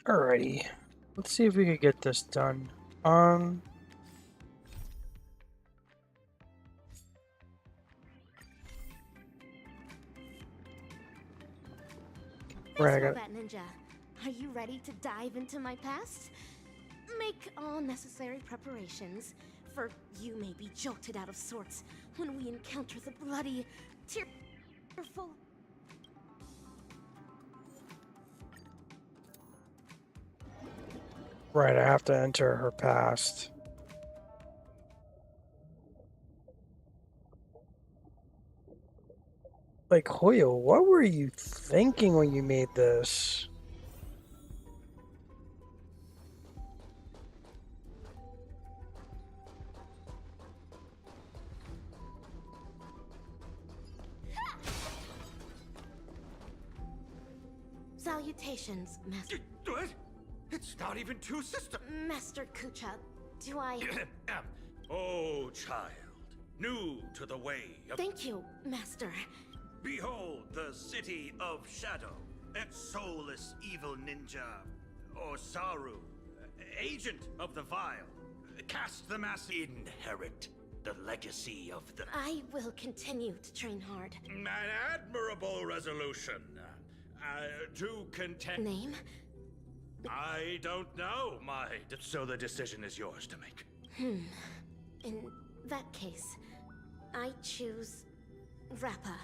Alrighty. Let's see if we can get this done. Guess what, Bat Ninja? Are you ready to dive into my past? Make all necessary preparations, for you may be jolted out of sorts when we encounter the bloody, tearful... Right, I have to enter her past. Like, Hoyo, what were you thinking when you made this? Salutations, Master... What? It's not even two systems. Master Kucha, do I... Oh, child. New to the way of... Thank you, Master. Behold the city of shadow. And soulless evil ninja. Osaru. Agent of the vile. Cast the mass... Inherit the legacy of the... I will continue to train hard. An admirable resolution. To contend... Name? I don't know, so the decision is yours to make. In that case, I choose Rappa.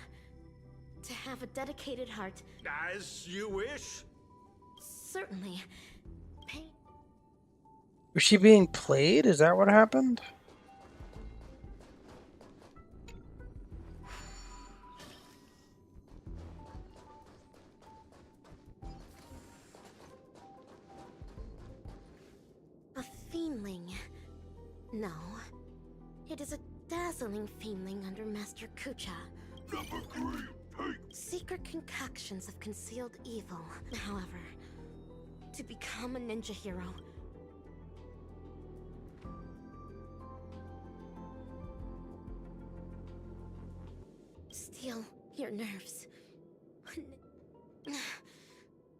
To have a dedicated heart. As you wish. Certainly. Pain. Was she being played? Is that what happened? A fiendling. No. It is a dazzling fiendling under Master Kucha. Number 3, take. Secret concoctions of concealed evil. However, to become a ninja hero... Steel your nerves.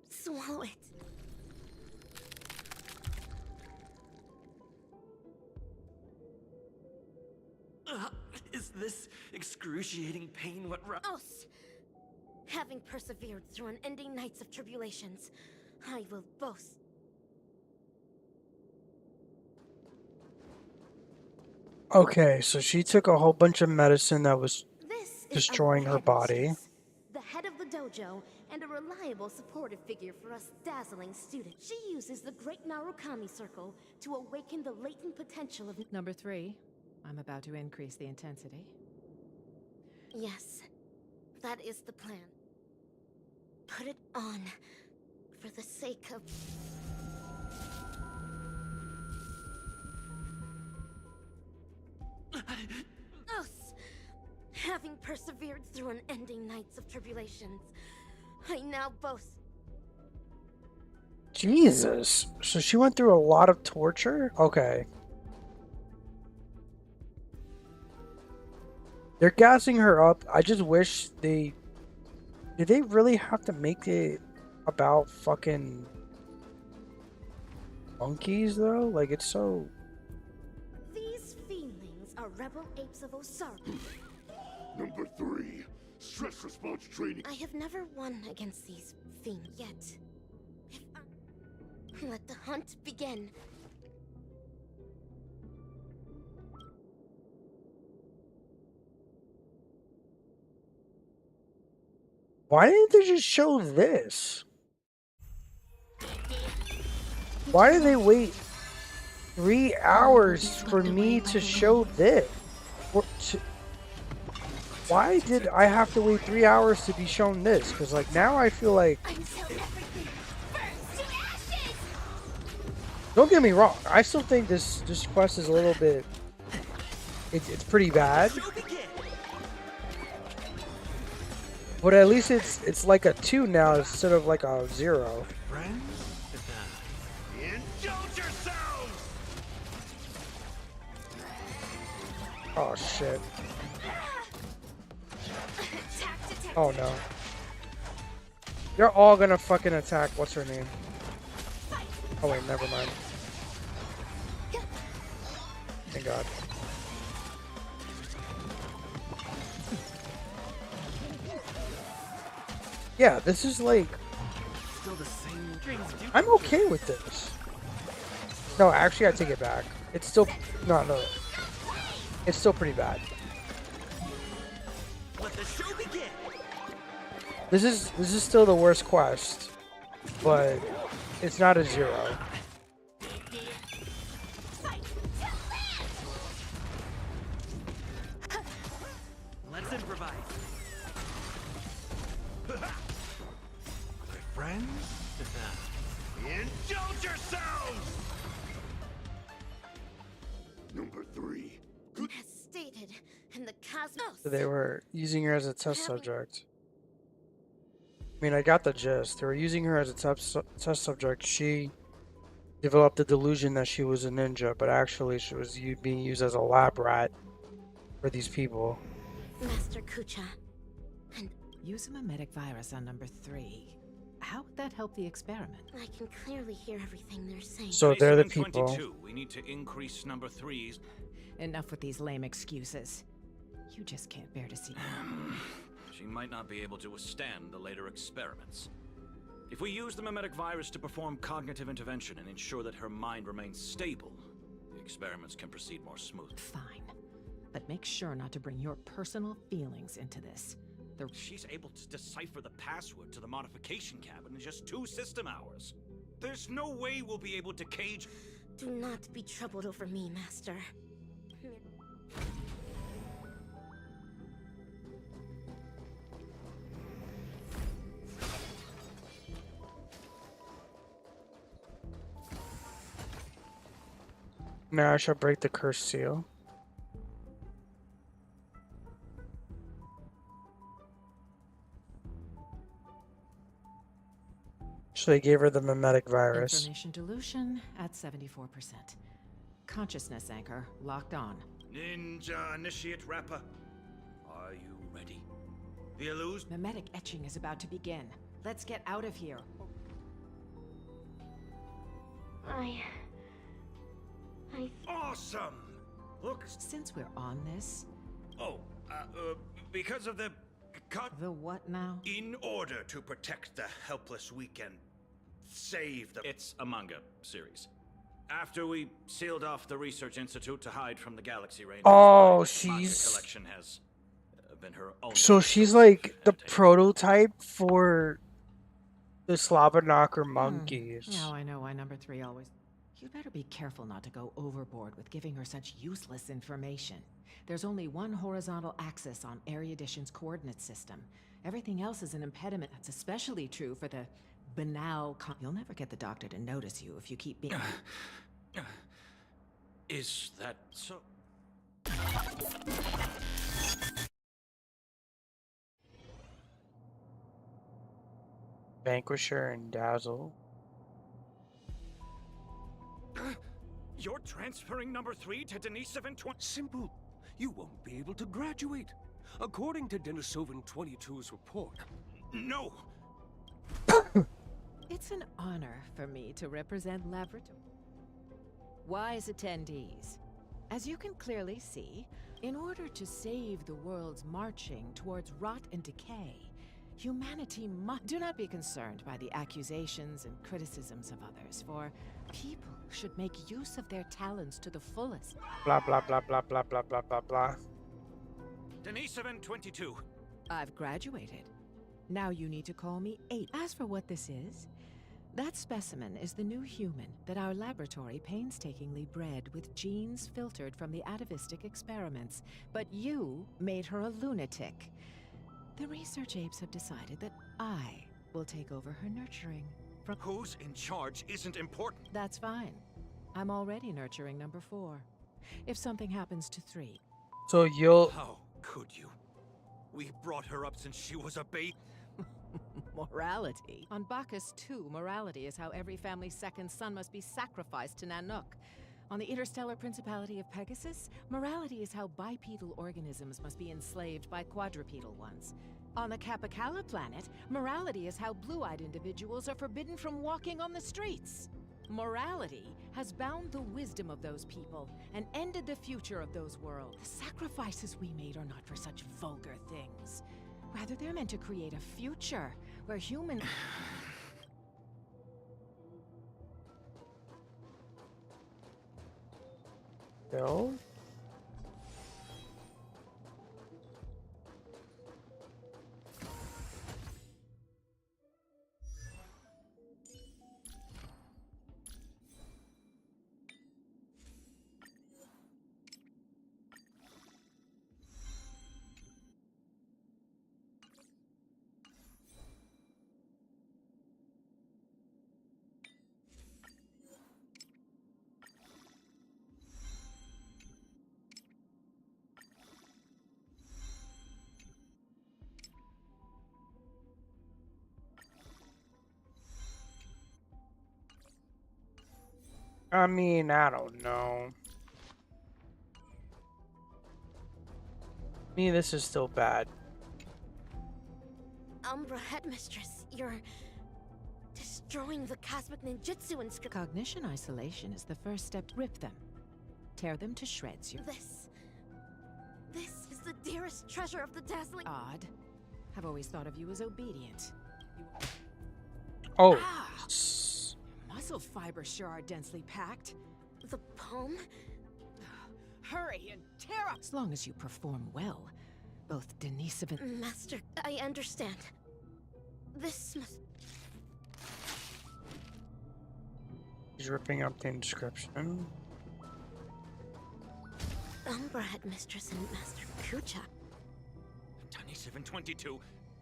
Swallow it. Is this excruciating pain what Os! Having persevered through unending nights of tribulations, I will boast. Okay, so she took a whole bunch of medicine that was This destroying her body. The head of the dojo, and a reliable supportive figure for us dazzling students. She uses the Great Narukami Circle to awaken the latent potential of... Number 3, I'm about to increase the intensity. Yes, that is the plan. Put it on, for the sake of... Os! Having persevered through unending nights of tribulations, I now boast... Jesus. So she went through a lot of torture? Okay. They're gassing her up. I just wish they... Did they really have to make it about fucking monkeys, though? Like, it's so... These fiendlings are rebel apes of Osaru. Number 3, stress response training. I have never won against these fiends yet. If I... Let the hunt begin. Why didn't they just show this? Why did they wait 3 hours for me to show this? Why did I have to wait 3 hours to be shown this? Because, like, now I feel like... Don't get me wrong. I still think this quest is a little bit... It's pretty bad. But at least it's like a 2 now instead of like a 0. Friends? Indulge yourselves! Oh shit. Oh no. They're all gonna fucking attack, what's her name? Oh wait, never mind. Thank God. Yeah, this is like, Still the same dreams do. I'm okay with this. No, actually, I take it back. It's still, no. It's still pretty bad. Let the show begin. This is still the worst quest, but it's not a 0. Let's improvise. My friends, indulge yourselves! Number 3. As stated in the cosmos. So they were using her as a test subject. I mean, I got the gist. They were using her as a test subject. She developed the delusion that she was a ninja, but actually she was being used as a lab rat for these people. Master Kucha. And Use a mimetic virus on number 3. How would that help the experiment? I can clearly hear everything they're saying. So they're the people. 22. We need to increase number 3's. Enough with these lame excuses. You just can't bear to see. She might not be able to withstand the later experiments. If we use the mimetic virus to perform cognitive intervention and ensure that her mind remains stable, the experiments can proceed more smoothly. Fine. But make sure not to bring your personal feelings into this. She's able to decipher the password to the modification cabin in just 2 system hours. There's no way we'll be able to cage... Do not be troubled over me, Master. Now I shall break the cursed seal. So they gave her the mimetic virus. Information dilution at 74%. Consciousness anchor locked on. Ninja Initiate Rapper, are you ready? The illusion... Mimetic etching is about to begin. Let's get out of here. I Awesome! Look... Since we're on this, Oh, because of the... cut... the what now? In order to protect the helpless, we can save the... It's a manga series. After we sealed off the research institute to hide from the Galaxy Rangers, Oh, manga she's... collection has been her own... So she's like the prototype for the Slobberknocker monkeys. Now I know why number 3 always... You'd better be careful not to go overboard with giving her such useless information. There's only one horizontal axis on Ariadition's coordinate system. Everything else is an impediment. That's especially true for the banal You'll never get the doctor to notice you if you keep being... Is that so? Vanquisher and Dazzle. You're transferring number 3 to Denisovan 20... Simple. You won't be able to graduate. According to Denisovan 22's report. No! It's an honor for me to represent Laboratory. Wise attendees, as you can clearly see, in order to save the world's marching towards rot and decay, humanity must... Do not be concerned by the accusations and criticisms of others, for people should make use of their talents to the fullest. Blah, blah, blah, blah, blah, blah, blah, blah, blah. Denisovan 22. I've graduated. Now you need to call me 8. As for what this is, that specimen is the new human that our laboratory painstakingly bred with genes filtered from the atavistic experiments. But you made her a lunatic. The research apes have decided that I will take over her nurturing. From Who's in charge isn't important. That's fine. I'm already nurturing number 4. If something happens to 3, So you'll... How could you? We brought her up since she was a baby. morality. On Bacchus 2, morality is how every family's second son must be sacrificed to Nanook. On the interstellar principality of Pegasus, morality is how bipedal organisms must be enslaved by quadrupedal ones. On the Capicala planet, morality is how blue-eyed individuals are forbidden from walking on the streets. Morality has bound the wisdom of those people and ended the future of those worlds. The sacrifices we made are not for such vulgar things. Rather, they're meant to create a future where humans... No? I mean, I don't know. I mean, this is still bad. Umbra Headmistress, you're destroying the cosmic ninjutsu and Cognition isolation is the first step. Rip them. Tear them to shreds. This is the dearest treasure of the dazzling... Odd. I've always thought of you as obedient. Oh. Ah! Muscle fibers sure are densely packed. The poem? Hurry and tear up! As long as you perform well, both Denisova and... Master, I understand. This must... He's ripping up the inscription. Umbra Headmistress and Master Kucha. Tiny 722.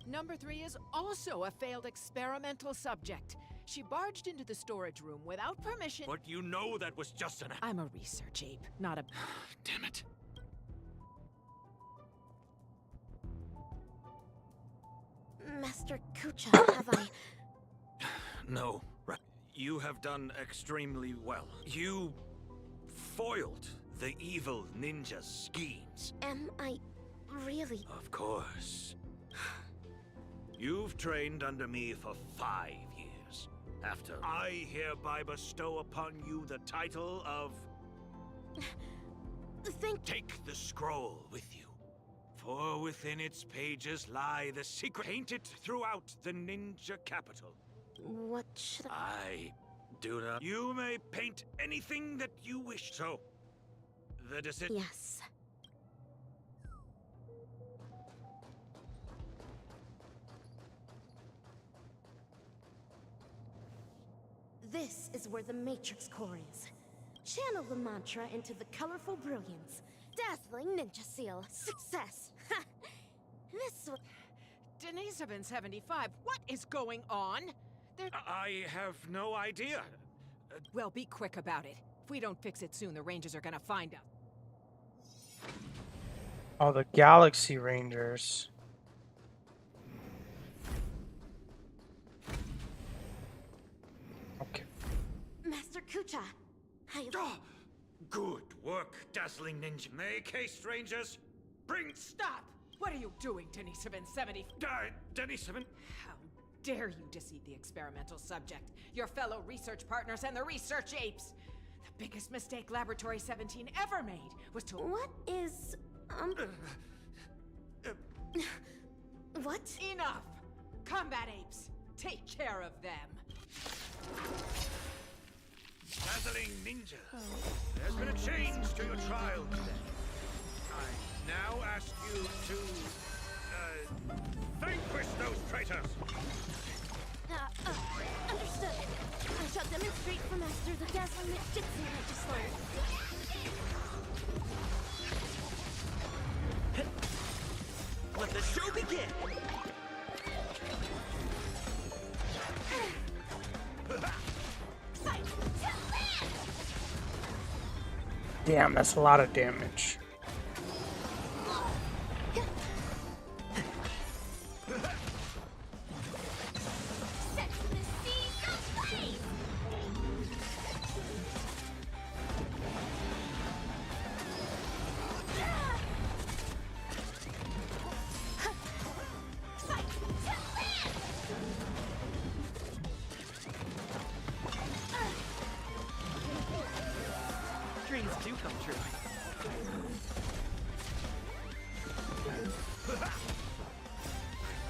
Number 3 is also a failed experimental subject. She barged into the storage room without permission. But you know that was just an... I'm a research ape, not a... Damn it. Master Kucha, have I... No, right. You have done extremely well. You foiled the evil ninja's schemes. Am I really... Of course. You've trained under me for 5 years. After I hereby bestow upon you the title of... Take the scroll with you. For within its pages lie the secret painted throughout the ninja capital. What should I do not... You may paint anything that you wish. So, the decision... Yes. This is where the Matrix core is. Channel the mantra into the colorful brilliance. Dazzling ninja seal. Success. Ha! This was... Denisova 75, what is going on? I have no idea. Well, be quick about it. If we don't fix it soon, the Rangers are gonna find us. Oh, the Galaxy Rangers. Okay. Master Kucha. Ah, good work, dazzling ninja. Make haste, Rangers. Bring... Stop! What are you doing, Denisova 70? Denisova... How dare you deceive the experimental subject, your fellow research partners, and the research apes? The biggest mistake Laboratory 17 ever made was to... What is... What? Enough! Combat apes, take care of them. Dazzling ninja. There's been a change to your trial today. I now ask you to, vanquish those traitors. Understood. I shall demonstrate for Master the dazzling ninjutsu I just learned. Let the show begin! Damn, that's a lot of damage. dreams do come true.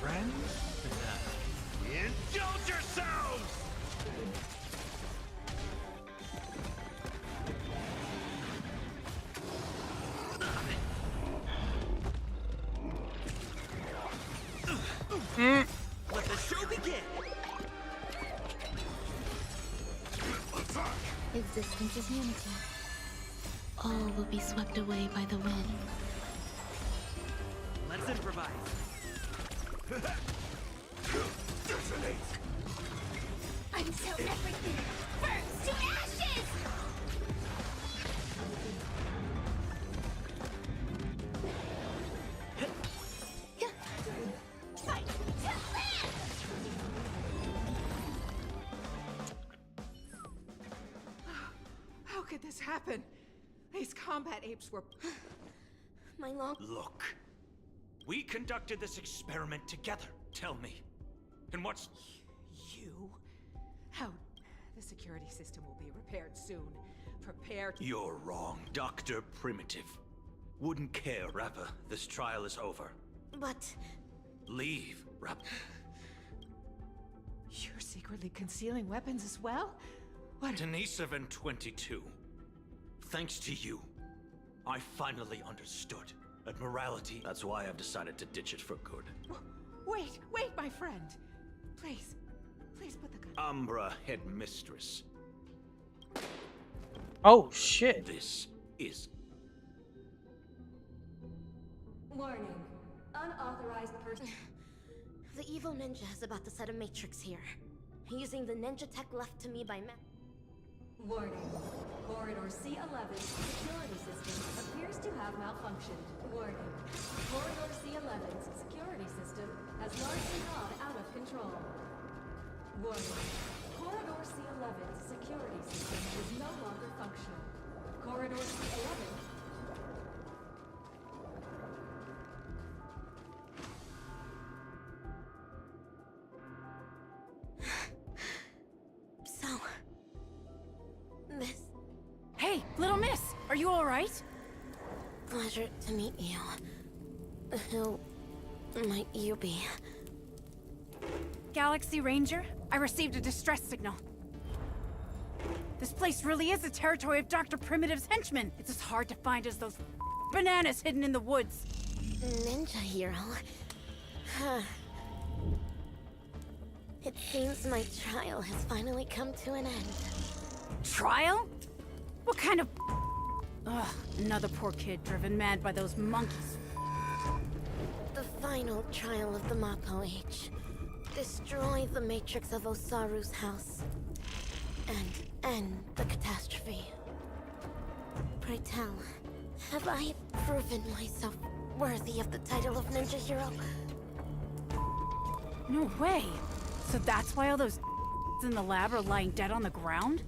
Friends? Indulge yourselves! Let the show begin! Existence is unity. All will be swept away by the wind. Let's improvise. Until everything burns to ashes! Fight to live! How could this happen? These combat apes were... My long... Look. We conducted this experiment together. Tell me. And what's... You? How? The security system will be repaired soon. Prepare to... You're wrong, Dr. Primitive. Wouldn't care, Rappa. This trial is over. But... Leave, Rappa. You're secretly concealing weapons as well? What? Denisovin 22. Thanks to you, I finally understood that morality... That's why I've decided to ditch it for good. Wait, my friend. Please put the gun... Umbra Headmistress. Oh shit. This is... Warning. Unauthorized person... The evil ninja is about to set a matrix here. Using the ninja tech left to me by Warning. Corridor C11 security system appears to have malfunctioned. Warning. Corridor C11's security system has largely gone out of control. Warning. Corridor C11's security system is no longer functional. Corridor C11... So... This... Hey, little miss! Are you alright? Pleasure to meet you. Who might you be? Galaxy Ranger, I received a distress signal. This place really is the territory of Dr. Primitive's henchmen. It's as hard to find as those bananas hidden in the woods. Ninja hero? Huh. It seems my trial has finally come to an end. Trial? What kind of... Ugh, another poor kid driven mad by those monkeys. The final trial of the Mako Age. Destroy the matrix of Osaru's house. And end the catastrophe. Pray tell, have I proven myself worthy of the title of Ninja Hero? No way. So that's why all those in the lab are lying dead on the ground?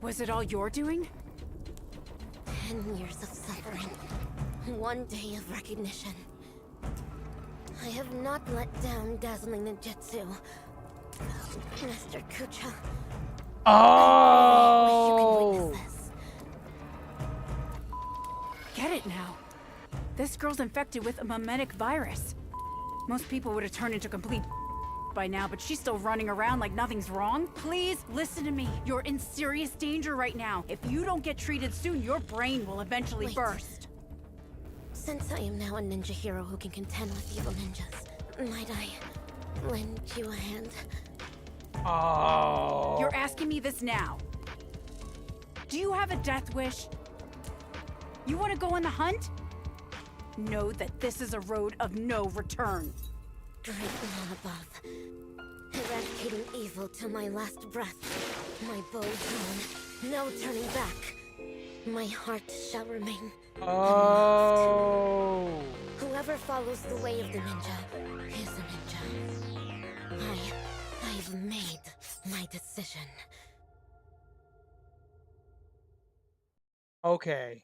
Was it all your doing? 10 years of suffering. 1 day of recognition. I have not let down dazzling ninjutsu. Mr. Kucha. Oh! You can witness this. Get it now. This girl's infected with a mimetic virus. Most people would have turned into complete by now, but she's still running around like nothing's wrong. Please listen to me. You're in serious danger right now. If you don't get treated soon, your brain will eventually Wait. burst. Since I am now a ninja hero who can contend with evil ninjas, might I lend you a hand? Oh. You're asking me this now. Do you have a death wish? You want to go on the hunt? Know that this is a road of no return. Great one above. Eradicating evil till my last breath. My bow drawn, no turning back. My heart shall remain. Oh. Whoever follows the way of the ninja is a ninja. I've made my decision. Okay.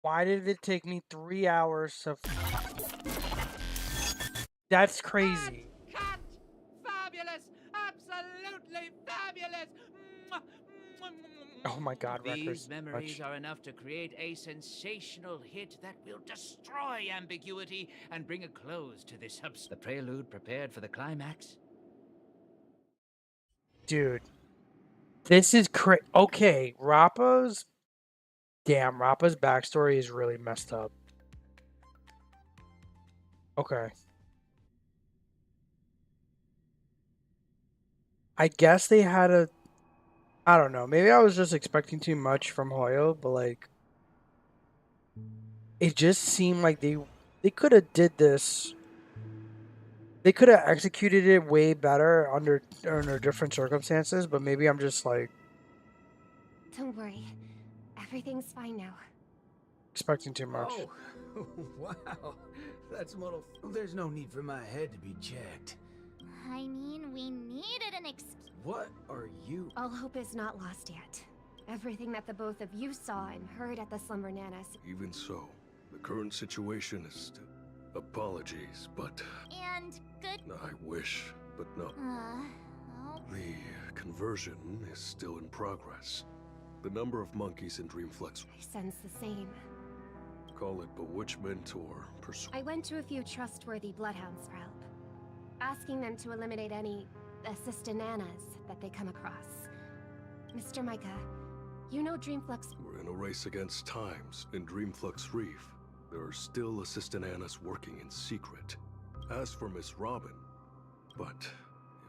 Why did it take me 3 hours to... That's crazy. Cut! Fabulous! Absolutely fabulous! Oh my God, These records. memories are enough to create a sensational hit that will destroy ambiguity and bring a close to this the prelude prepared for the climax. Dude, this is okay. Rappa's backstory is really messed up. Okay. I guess they had a, I don't know. Maybe I was just expecting too much from Hoyo, but like it just seemed like they could have did this. They could have executed it way better under different circumstances, but maybe I'm just like Don't worry. Everything's fine now. expecting too much. Oh, wow. That's model. There's no need for my head to be checked. I mean, we needed an excuse. What are you? All hope is not lost yet. Everything that the both of you saw and heard at the Slumber Nanas. Even so, the current situation is... Apologies, but... And good. I wish, but no. Oh. The conversion is still in progress. The number of monkeys in Dreamflex... I sense the same. Call it bewitchment or persuasion. I went to a few trustworthy bloodhounds for help, asking them to eliminate any assistananas that they come across. Mr. Micah, you know Dreamflux. We're in a race against times. In Dreamflux Reef, there are still assistananas working in secret. As for Miss Robin, but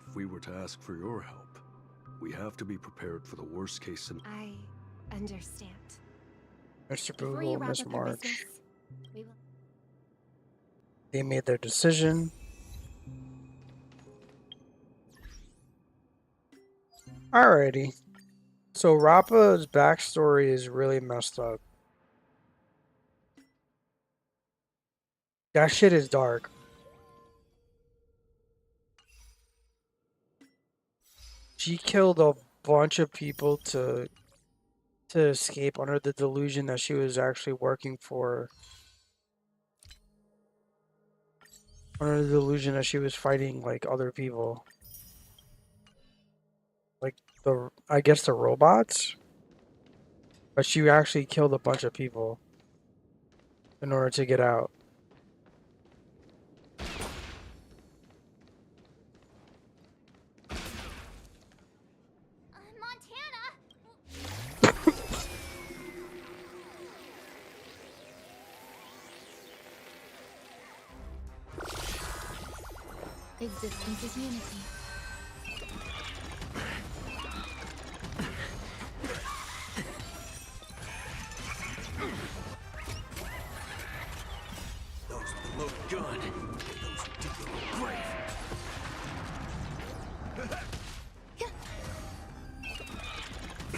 if we were to ask for your help, we have to be prepared for the worst case scenario. I understand. Mr. Before you Boogle, wrap Miss up your March. business, we will. They made their decision. Alrighty. So Rappa's backstory is really messed up. That shit is dark. She killed a bunch of people to escape under the delusion that she was actually working for. Under the delusion that she was fighting like other people. Like I guess the robots? But she actually killed a bunch of people in order to get out. Montana! Existence is unity. Those who look good. Those who dig your grave.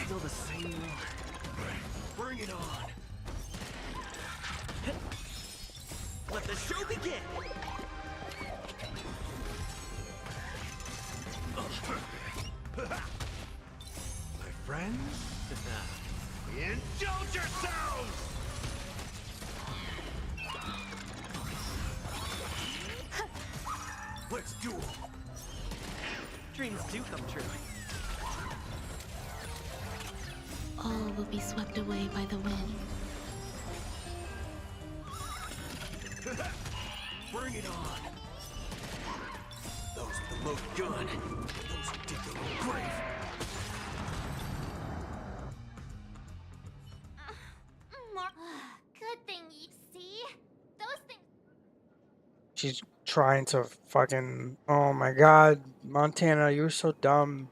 Still the same one. Bring it on. Let the show begin! My friends? Indulge yourselves! Let's duel. Dreams do come true. All will be swept away by the wind. Bring it on. Those with the load gun. Those who dig their own grave. Good thing you see. Those things. She's trying to fucking... Oh my god, Montana, you're so dumb.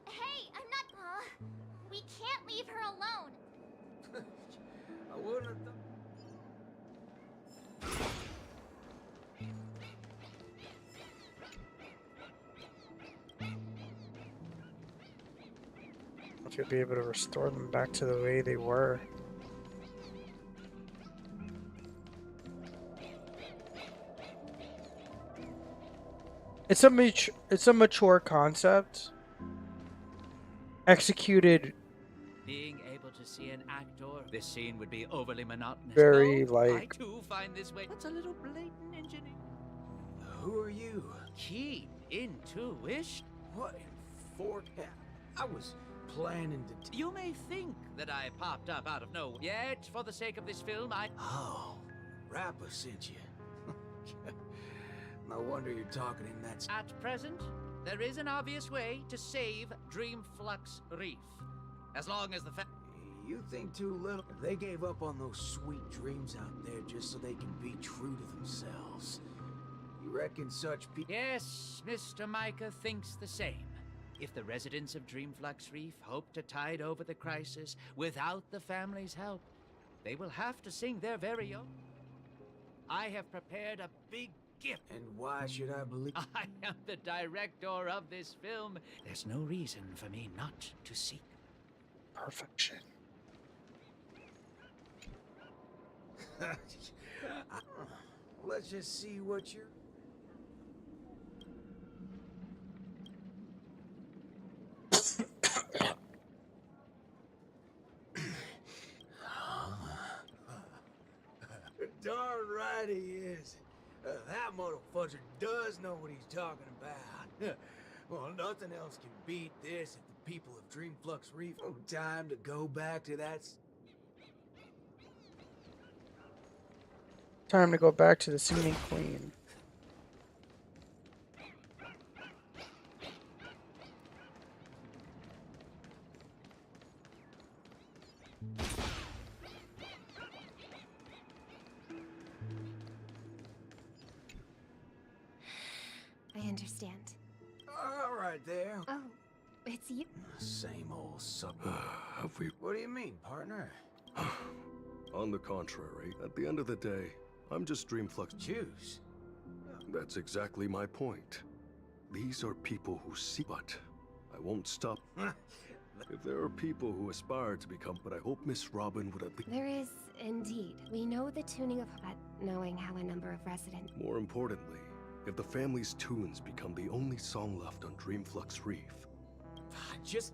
Hey, I'm not. We can't leave her alone. I wouldn't have done. If you'll be able to restore them back to the way they were. It's a mature concept. Executed Being able to see an actor, this scene would be overly monotonous. very, No, I like... too find this way. What's a little blatant engineering? Who are you? Keen intuition. What in fort? Yeah, I was planning to... You may think that I popped up out of nowhere. Yet, for the sake of this film, Oh, Rappa sent you. No wonder you're talking in that... At present, there is an obvious way to save Dreamflux Reef. As long as the You think too little. They gave up on those sweet dreams out there just so they can be true to themselves. You reckon such people... Yes, Mr. Micah thinks the same. If the residents of Dreamflux Reef hope to tide over the crisis without the family's help, they will have to sing their very own. I have prepared a big gift. And why should I believe... I am the director of this film. There's no reason for me not to seek. Perfection. Let's just see what you're... Darn right he is. That motherfucker does know what he's talking about. Well, nothing else can beat this if the people of Dreamflux Reef have time to go back to that... Time to go back to the Singing Queen. I understand. All right there. Oh, it's you. Same old sub... Have we... What do you mean, partner? On the contrary, at the end of the day, I'm just Dreamflux. Choose. That's exactly my point. These are people who see, but I won't stop. If there are people who aspire to become, but I hope Miss Robin would at least... There is, indeed. We know the tuning of... But knowing how a number of residents... More importantly, if the family's tunes become the only song left on Dreamflux Reef. Just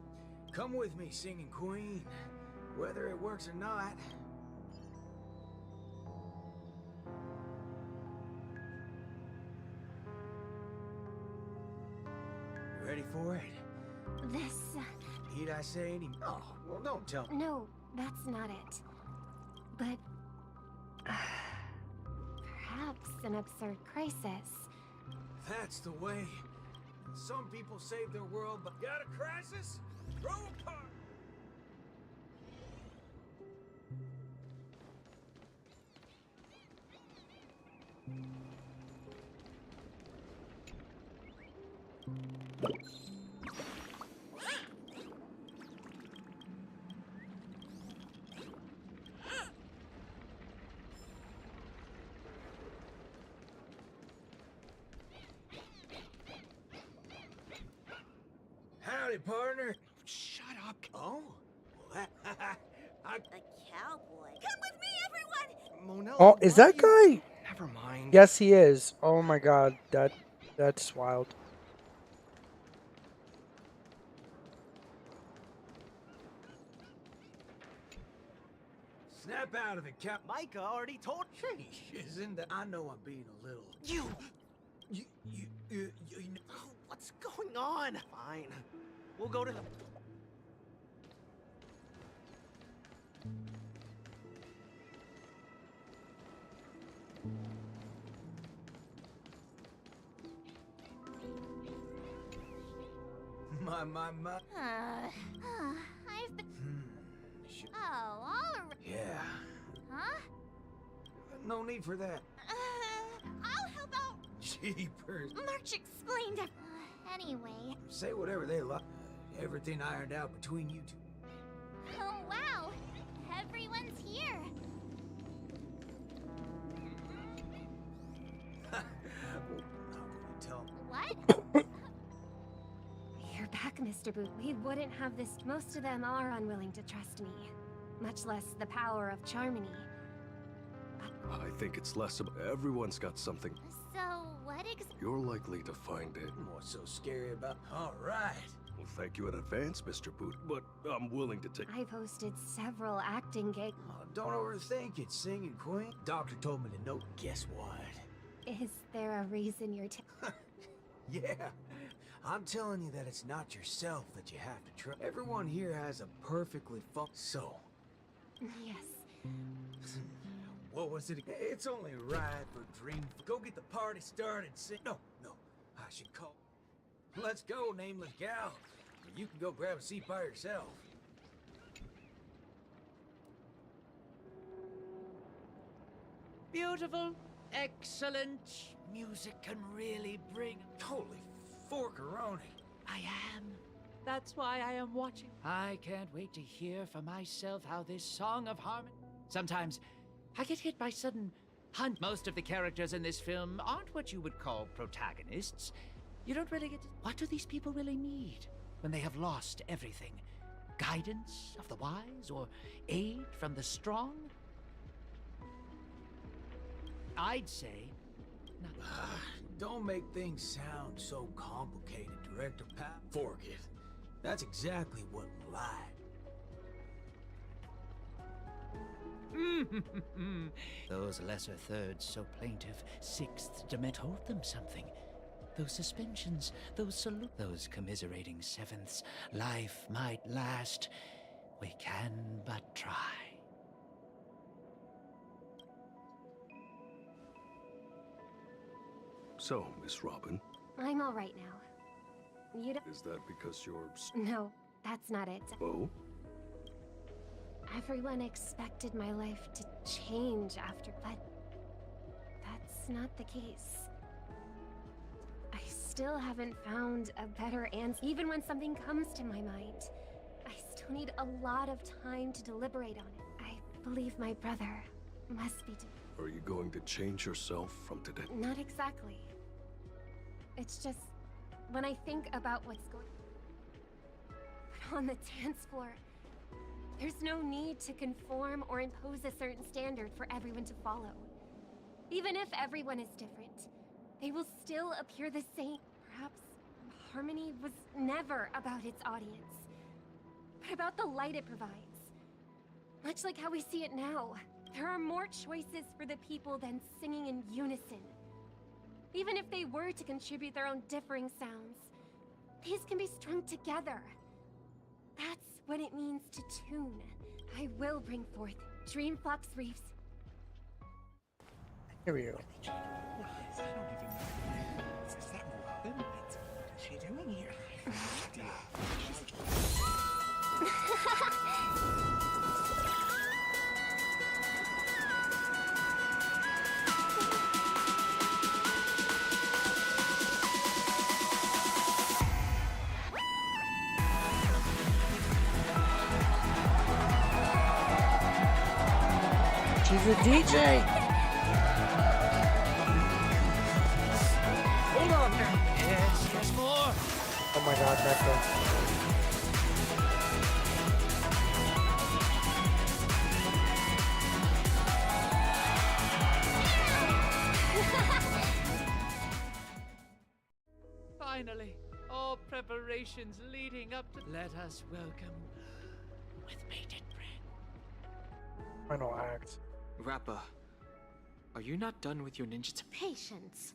come with me, Singing Queen. Whether it works or not. You ready for it? This... Need I say any... Oh, well, don't tell me. No, that's not it. But... perhaps an absurd crisis. That's the way. Some people save their world, but got a crisis? Throw a party! Howdy, partner. Shut up. Oh? Well, A cowboy. Come with me, everyone! Monel, Oh, is that guy? Never mind. Yes, he is. Oh my god, that's wild. Snap out of it, Cap. Micah already told Isn't that... I know I'm being a little... you. You Oh, what's going on? Fine. We'll go to the... My... I've been... Sh- Oh, all right. Yeah. Huh? No need for that. I'll help out. Jeepers. March explained it. Anyway. Say whatever they like. Everything ironed out between you two. Oh, wow. Everyone's here. Not gonna tell them. What? You're back, Mr. Boot. We wouldn't have this. Most of them are unwilling to trust me. Much less the power of Charmony. I think it's less about... Everyone's got something. So, what You're likely to find it. What's so scary about... All right. Well, thank you in advance, Mr. Boot, but I'm willing to take... I've hosted several acting gigs. Oh, don't overthink it, Singing Queen. Doctor told me to note. Guess what? Is there a reason you're Yeah. I'm telling you that it's not yourself that you have to trust. Everyone here has a perfectly So, Yes. what was it? It's only right for Dream. Go get the party started. No, I should call. Let's go, nameless gal. You can go grab a seat by yourself. Beautiful, excellent. Music can really bring. Holy forkaroni. I am. That's why I am watching. I can't wait to hear for myself how this song of harmony. Sometimes I get hit by sudden hunt. Most of the characters in this film aren't what you would call protagonists. You don't really get to. What do these people really need when they have lost everything? Guidance of the wise or aid from the strong? I'd say nothing. Don't make things sound so complicated, Director Pat. Fork it. That's exactly what lied. Those lesser thirds so plaintive, sixths told them something. Those suspensions, those commiserating sevenths, life might last. We can but try. So, Miss Robin, I'm all right now. You don't... is that because you're... No, that's not it. Oh? Everyone expected my life to change after, but that's not the case. I still haven't found a better answer. Even when something comes to my mind, I still need a lot of time to deliberate on it. I believe my brother must be... Are you going to change yourself from today? Not exactly. It's just, when I think about what's going on the dance floor, there's no need to conform or impose a certain standard for everyone to follow. Even if everyone is different, they will still appear the same. Perhaps harmony was never about its audience, but about the light it provides. Much like how we see it now, there are more choices for the people than singing in unison. Even if they were to contribute their own differing sounds, these can be strung together. That's what it means to tune. I will bring forth Dreamflux Reefs. Here we go. I don't even know. Is that Robin? What's she doing here? She's a DJ. Hold on now. Yes, more. Oh my god, Becca. Finally, all preparations leading up to. Let us welcome with bated breath. Final act. Rappa, are you not done with your ninjutsu? Patience.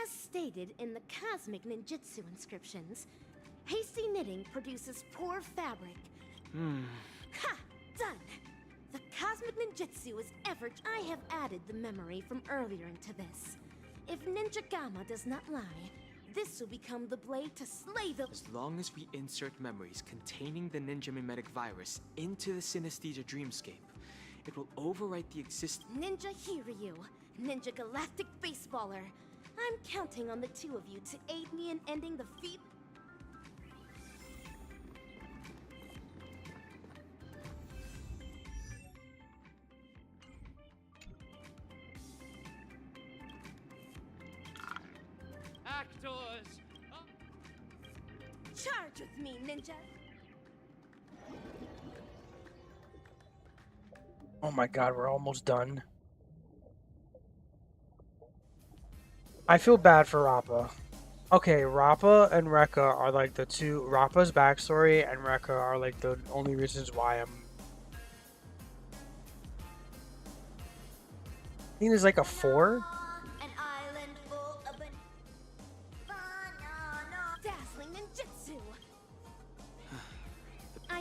As stated in the cosmic ninjutsu inscriptions, hasty knitting produces poor fabric. Ha! Done! The cosmic ninjutsu is ever... I have added the memory from earlier into this. If Ninja Gamma does not lie, this will become the blade to slay the... As long as we insert memories containing the ninja mimetic virus into the synesthesia dreamscape, it will overwrite the Ninja Hiryu, Ninja Galactic Baseballer. I'm counting on the two of you to aid me in ending the feat. Actors! Charge with me, Ninja! Oh my god, we're almost done. I feel bad for Rappa. Okay, Rappa and Rekka are like the two... Rappa's backstory and Rekka are like the only reasons why I'm... I think there's like a 4? An island full of banana. Dazzle.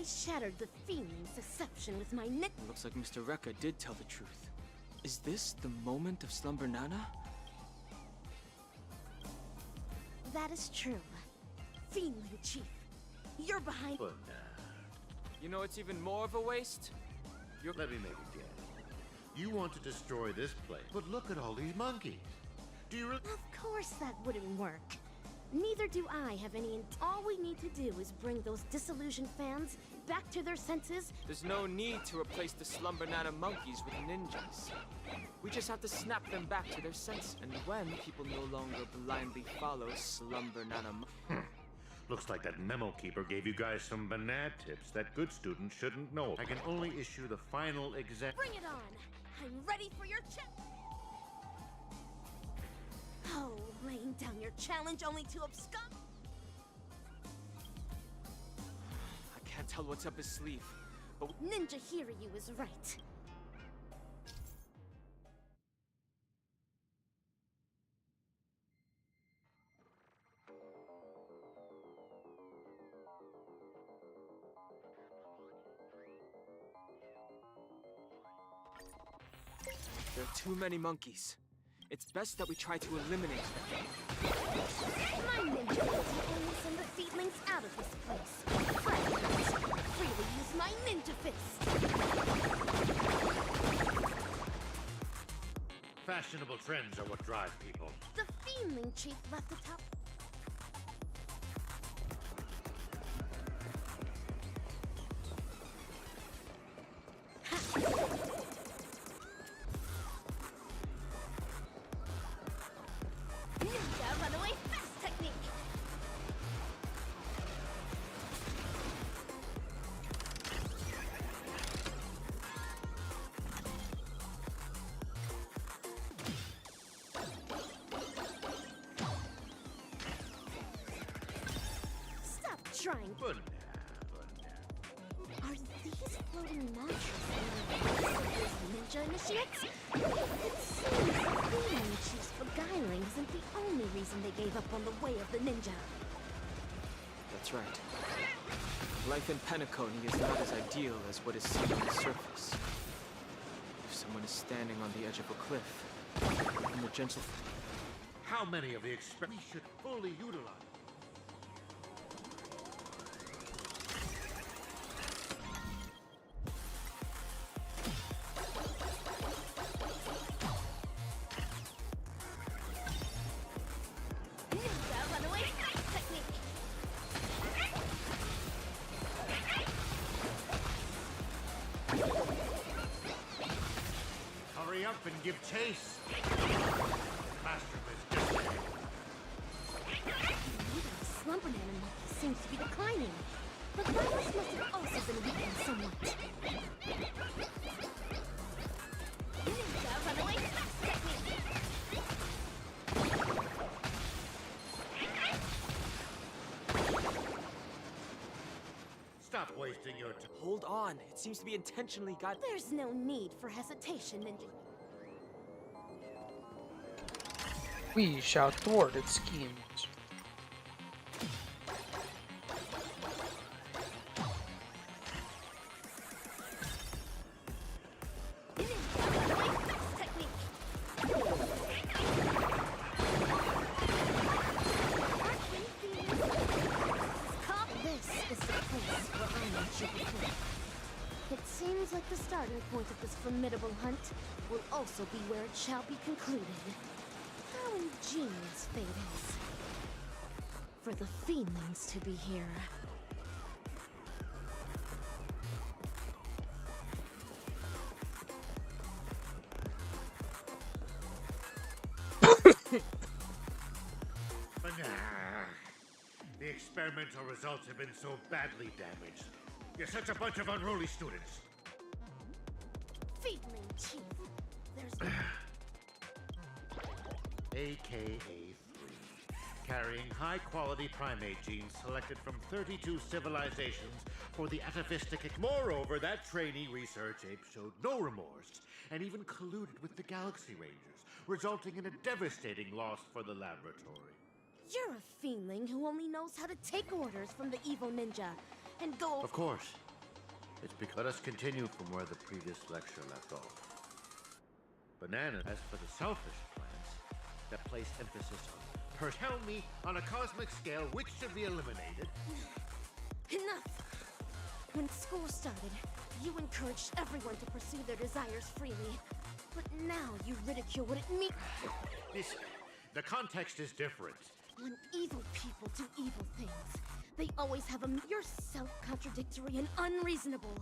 shattered the fiend's deception with my Looks like Mr. Rekka did tell the truth. Is this the moment of Slumber Nana? That is true. Fiendling Chief, you're behind. But You know it's even more of a waste? let me make a guess. You want to destroy this place, but look at all these monkeys. Do you really? Of course that wouldn't work. Neither do I have any. All we need to do is bring those disillusioned fans back to their senses. There's no need to replace the Slumber Nana monkeys with ninjas. We just have to snap them back to their senses. And when people no longer blindly follow Slumber Nana Looks like that memo keeper gave you guys some banana tips that good students shouldn't know. I can only issue the final exam. Bring it on! I'm ready for your Oh, laying down your challenge only to abscond. I can't tell what's up his sleeve, but Ninja Hiryu is right. there are too many monkeys. It's best that we try to eliminate them. My ninja will only send the seedlings out of this place. Friends, freely use my ninja fist. Fashionable trends are what drive people. The Fiendling Chief left the top. Ninja runaway fast technique. Stop trying. But Are these floating mattresses ninja initiates? It seems the Fiendling Chief's beguiling isn't the only reason they gave up on the way of the ninja. That's right. Life in Penacony is not as ideal as what is seen on the surface. If someone is standing on the edge of a cliff, and the gentle... how many of the we should fully utilize? Ninja runaway fast technique. Hurry up and give chase. Master is just ahead. The slumber animal seems to be declining. The virus must have also been weakened somewhat. Ninja runaway fast technique. Stop wasting your time. Hold on, it seems to be intentionally got... There's no need for hesitation, Ninja. We shall thwart its schemes. Ninja runaway fast technique. Arcane Fiends. This is the place where I met you before. It seems like the starting point of this formidable hunt will also be where it shall be concluded. How ingenious fate is. For the Fiendlings to be here. The experimental results have been so badly damaged. You're such a bunch of unruly students. Fiendling Chief, there's AKA 3. Carrying high-quality primate genes selected from 32 civilizations for the atavistic... Moreover, that trainee research ape showed no remorse and even colluded with the Galaxy Rangers, resulting in a devastating loss for the laboratory. You're a Fiendling who only knows how to take orders from the evil ninja and go... Of course. It's because let us continue from where the previous lecture left off. Banana, as for the selfish plants that place emphasis on tell me on a cosmic scale which should be eliminated. Enough! When school started, you encouraged everyone to pursue their desires freely. But now you ridicule what it means. The context is different. When evil people do evil things, they always have a... You're self-contradictory and unreasonable,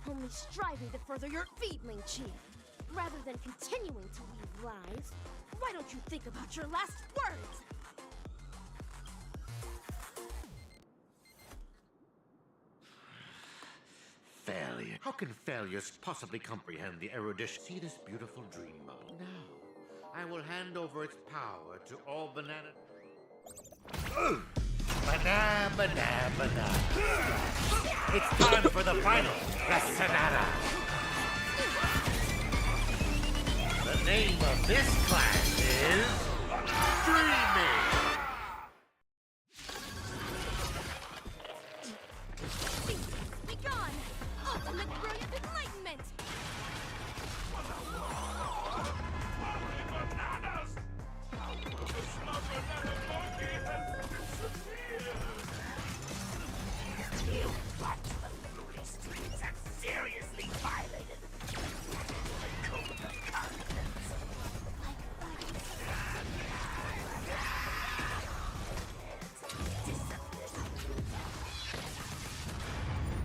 only striving to further your feedling chi. Rather than continuing to weave lies, why don't you think about your last words? Failure. How can failures possibly comprehend the erudition? See this beautiful dream mode? Now, I will hand over its power to all banana... Banana. It's time for the final, the Sonata. The name of this class is... Dreaming! Be gone! Ultimate brilliant enlightenment! Seriously violated the code of confidence.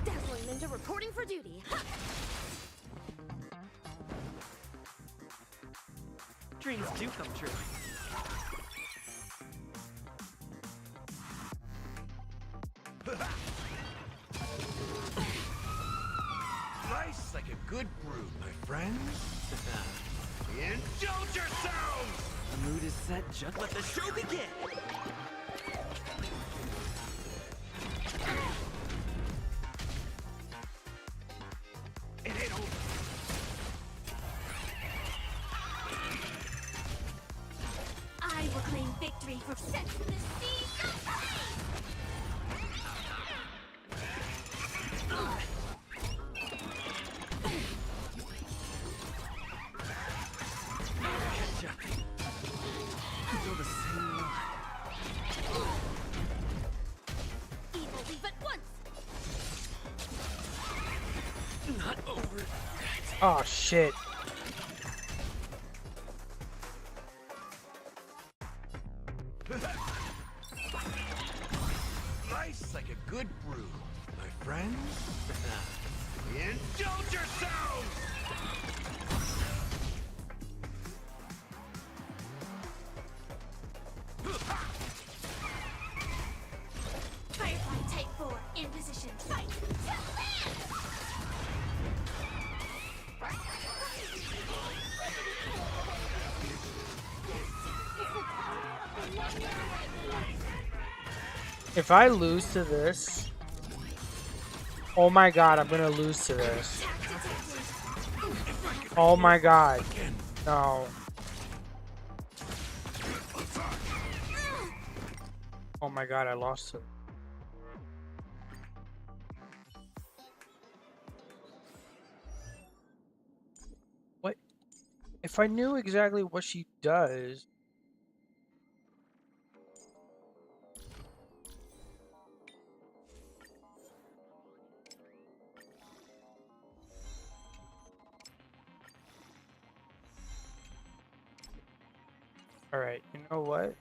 Dazzling Ninja reporting for duty. Dreams do come true. Life's like a good brew, my friends. Indulge yourselves! The mood is set, just let the show begin! It ain't over. I will claim victory for setting the seas of free! Feel the same line. Evil leave at once! Not over. Oh shit. Life's like a good brew, my friends. Indulge yourselves! Firefly Type 4 in position. Fight to land! If I lose to this, oh my god, I'm gonna lose to this. Oh my god, no. Oh my god, I lost it. What? If I knew exactly what she does. Alright, you know what?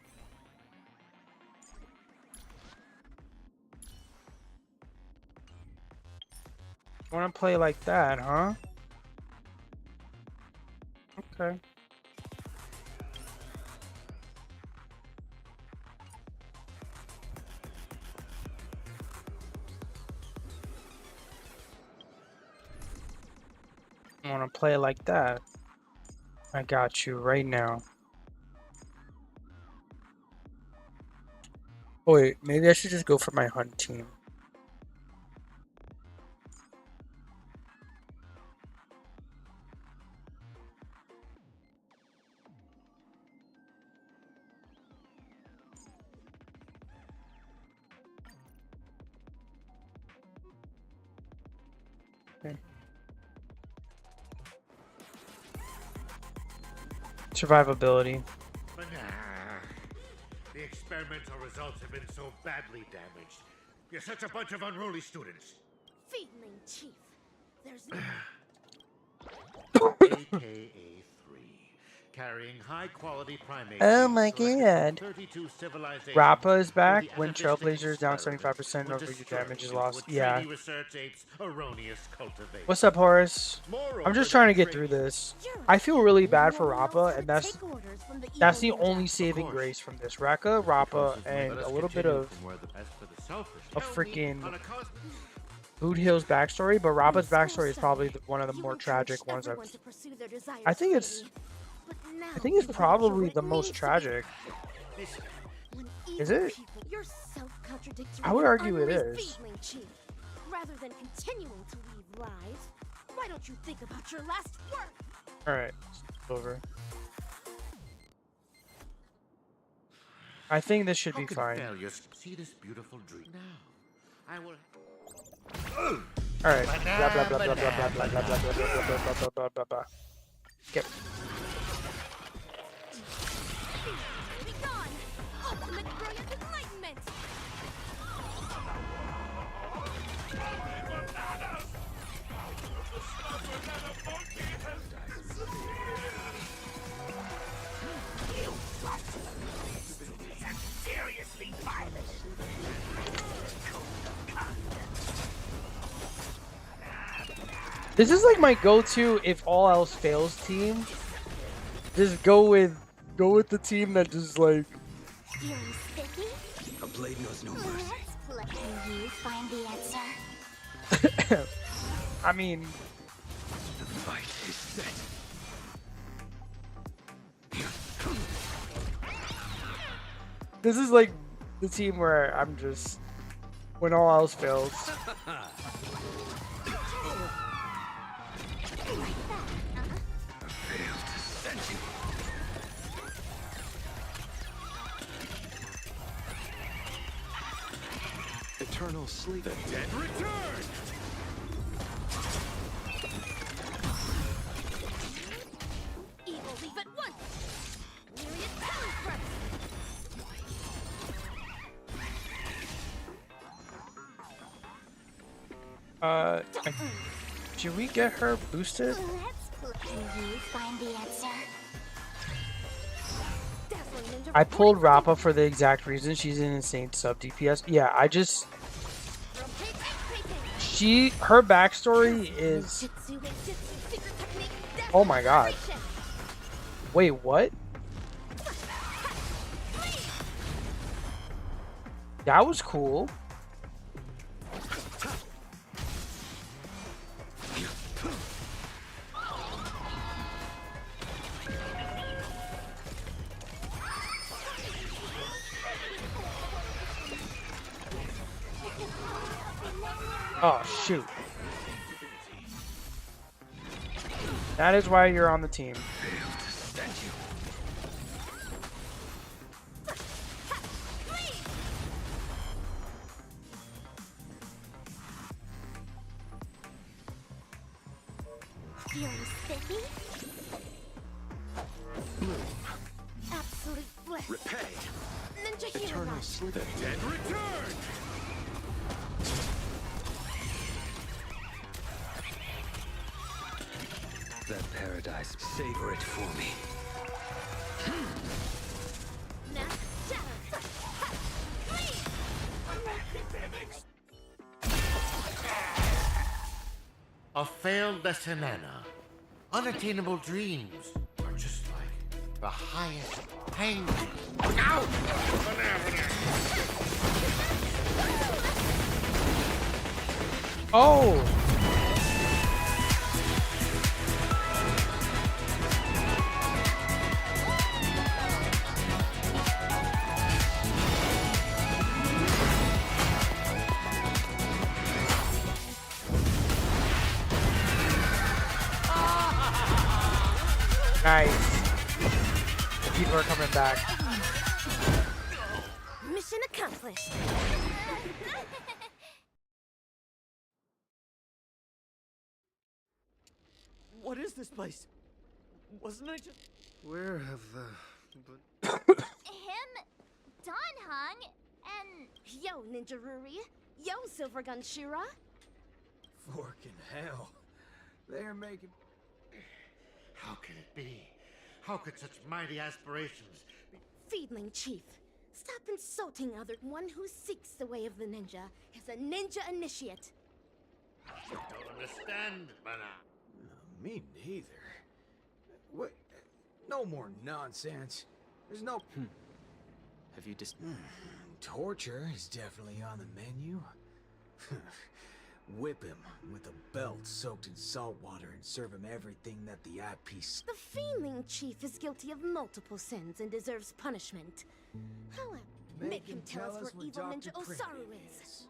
Wanna play like that, huh? Okay. Wanna play like that? I got you right now. Oh, wait, maybe I should just go for my hunt team. Okay. Survivability. But nah. The experimental results have been so badly damaged. You're such a bunch of unruly students. Feedling Chief. There's no... AKA 3. Carrying high-quality primate Oh genes my selected god. from 32 civilizations Rappa is for back the when atavistic Trailblazer is down experiment 75% was of your destroyed damage is due to lost. a Yeah. trainee research ape's erroneous cultivation. What's up, Horace? I'm just trying to get through this. I feel really bad for Rappa, and that's the only saving grace from this. Rekka, Rappa, and a little bit of freaking Boot Hill's backstory, but Rappa's backstory is probably one of the more tragic ones I think it's probably the most tragic. Is it? I would argue it is. Rather than continuing to weave lies, why don't you think about your last work? Alright, over. I think this should be fine. See this beautiful dream now. I will. Alright. Blah blah blah blah blah blah blah blah blah blah blah blah blah blah blah. Okay. Be gone! Ultimate brilliant enlightenment! Seriously violent. This is like my go-to if all else fails team. Just go with the team that just like. Feeling sticky? A blade knows no mercy. Can you find the answer? I mean, The fight is set. this is like the team where I'm just when all else fails. Eternal sleep. The dead return! Evil leave at once! Myriad talent thrust! Should we get her boosted? Can you find the answer? I pulled Rappa for the exact reason. She's an insane sub DPS. Yeah, her backstory is. Oh my god. Wait, what? That was cool. Oh, shoot. That is why you're on the team. Feeling sticky? Absolute bliss! Repay! Ninja hero Eternal rush! sleep. The dead return! That paradise, savor it for me. Now, shatter! A failed lesson, Anna. Unattainable dreams are just like the highest pain. Ow! Oh! Nice. People are coming back. Mission accomplished! What is this place? Wasn't I just... Where have Him, Don Hung, and yo, Ninja Ruri, yo, Silvergun Shira. Forking hell. They're making... How can it be? How could such mighty aspirations be? Feedling Chief, stop insulting one who seeks the way of the ninja as a ninja initiate. I don't understand, Mana. Me neither. What? No more nonsense. There's no... Have you just... Torture is definitely on the menu. Whip him with a belt soaked in salt water and serve him everything that the eyepiece... The Feedling Chief is guilty of multiple sins and deserves punishment. However, make him tell us where evil Ninja Osaru is.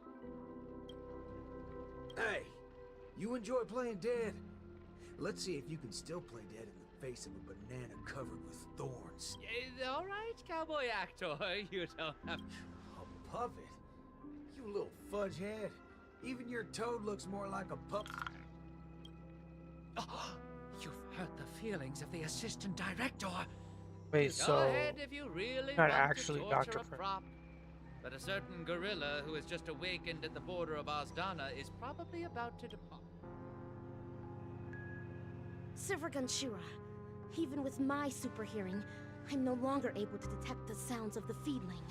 Hey, you enjoy playing dead? Let's see if you can still play dead in the face of a banana covered with thorns. All right, cowboy actor, you don't have... A puppet? You little fudge head. Even your toad looks more like a pup. Oh, you've hurt the feelings of the assistant director. Wait, Go so ahead if you really not want actually to torture Dr. a prop. But a certain gorilla who has just awakened at the border of Ozdana is probably about to depart. Silvergun Shira, even with my super hearing, I'm no longer able to detect the sounds of the Feedling.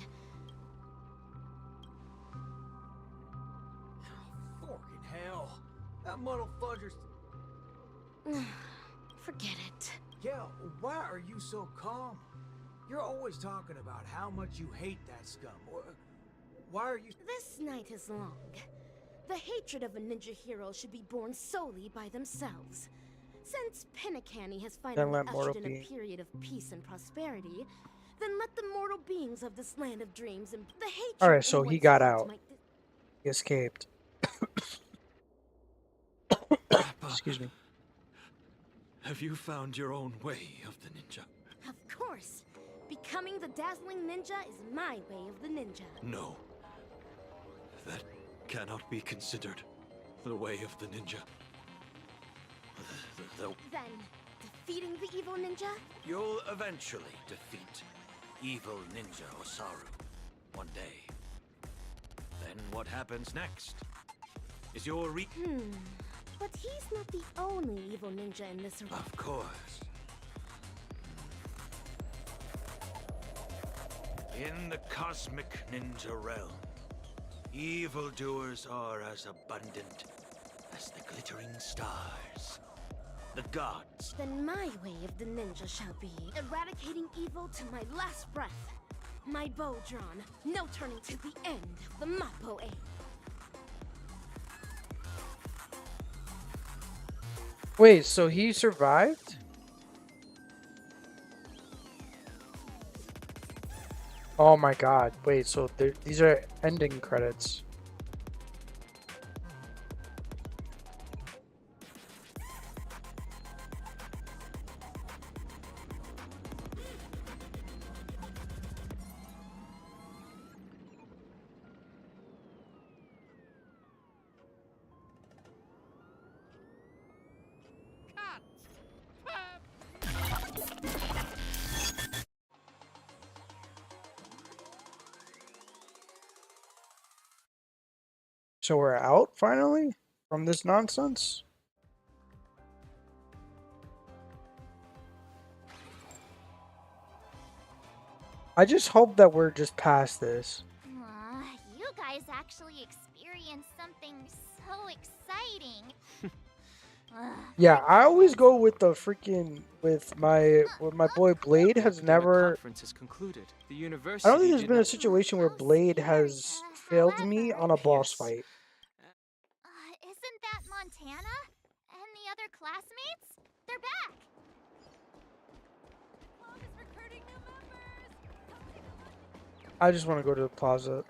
Forking hell. That muddle fudger's... Forget it. Yeah, why are you so calm? You're always talking about how much you hate that scum. Why are you... This night is long. The hatred of a ninja hero should be born solely by themselves. Since Pinnacanny has finally ushered in a period of peace and prosperity, then let the mortal beings of this land of dreams and the hatred... Alright, so he got out. He escaped. Excuse me. Have you found your own way of the ninja? Of course. Becoming the dazzling ninja is my way of the ninja. No. That cannot be considered the way of the ninja. Then, defeating the evil ninja? You'll eventually defeat evil Ninja Osaru one day. Then what happens next is your But he's not the only evil ninja in this arena. Of course. In the cosmic ninja realm, evildoers are as abundant as the glittering stars. The gods. Then my way of the ninja shall be eradicating evil to my last breath. My bow drawn, no turning to the end of the Mappo aim. Wait, so he survived? Oh my god. Wait, so these are ending credits. So we're out finally from this nonsense? I just hope that we're just past this. You guys actually experienced something so exciting. Yeah, I always go with the freaking with my boy Blade has never. Conference is concluded. The university I don't think there's been a situation where Blade has failed me on a boss fight. Isn't that Montana? And the other classmates? They're back! Mom is recruiting new members! I just want to go to the plaza.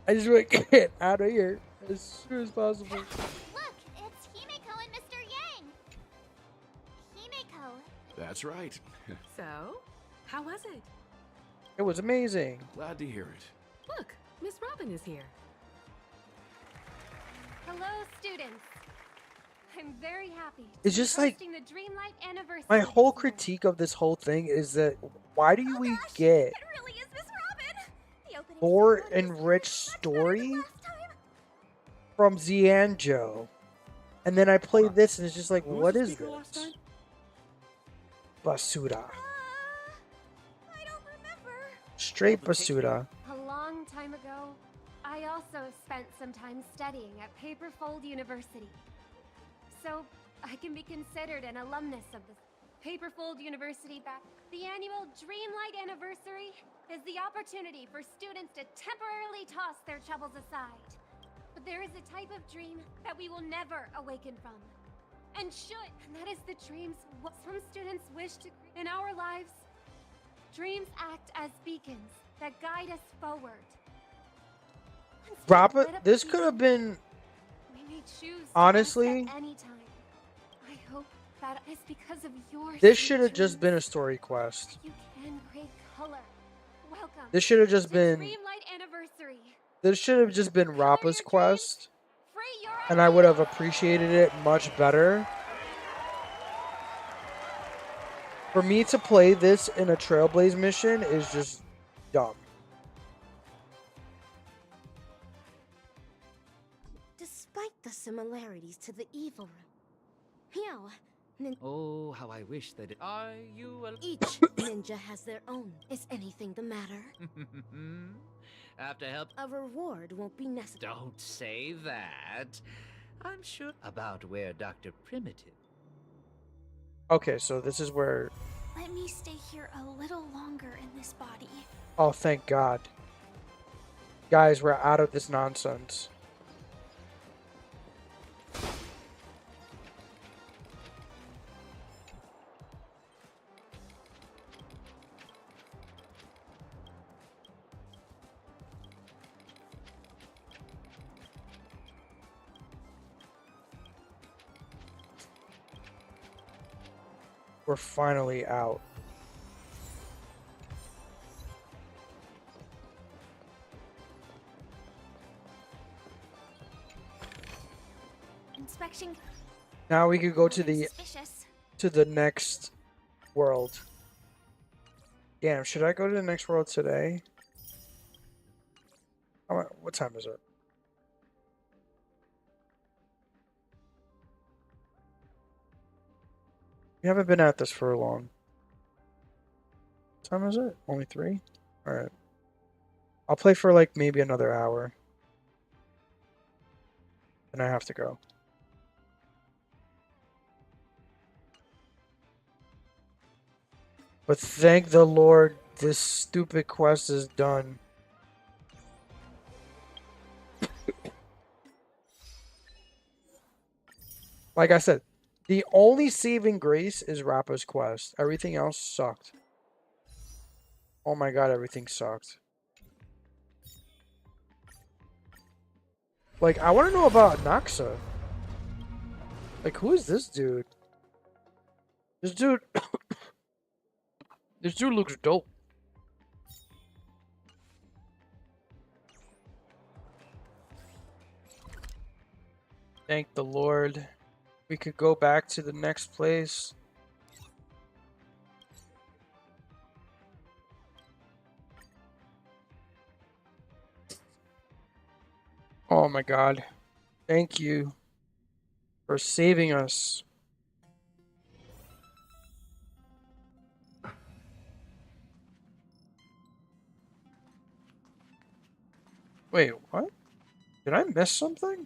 I just want to get out of here as soon as possible. Look, it's Himeko and Mr. Yang! Himeko. That's right. So, how was it? It was amazing. Glad to hear it. Look, Miss Robin is here. Hello, students. I'm very happy. It's just like hosting the Dreamlight anniversary. my whole this year. critique of this whole thing is that why do we get It really is Miss Robin. The opening more ceremony was enriched story from Zianjo? And then I play this and it's just like, what is this? Basura. I don't remember. Straight basura. A long time ago, I also spent some time studying at Paperfold University. So I can be considered an alumnus of the Paperfold University back. The annual Dreamlight anniversary is the opportunity for students to temporarily toss their troubles aside. But there is a type of dream that we will never awaken from. And should. And that is the dreams what some students wish to create. In our lives, dreams act as beacons that guide us forward. Robert, this could have been, We may choose to honestly, rest at any time. I hope that is because of your this sweet should have just dreams. been a story quest. You can create color. Welcome. This should have just to been, Dreamlight Anniversary. this should have just been Rappa's quest. And I would have appreciated it much better. For me to play this in a Trailblaze mission is just dumb. Despite the similarities to the evil room, Oh, how I wish that it... Are you each ninja has their own. Is anything the matter? After help... A reward won't be necessary. Don't say that. I'm sure about where Dr. Primitive... Okay, so this is where... Let me stay here a little longer in this body. Oh, thank God. Guys, we're out of this nonsense. We're finally out. Inspection. Now we could go to the Suspicious. next world. Damn, should I go to the next world today? What time is it? We haven't been at this for long. What time is it? Only 3? Alright. I'll play for like maybe another hour. Then I have to go. But thank the Lord, this stupid quest is done. Like I said, the only saving grace is Rappa's quest. Everything else sucked. Oh my God, everything sucked. Like, I want to know about Naxa. Like, who is this dude? This dude... This dude looks dope. Thank the Lord. We could go back to the next place. Oh my God. Thank you for saving us. Wait, what? Did I miss something?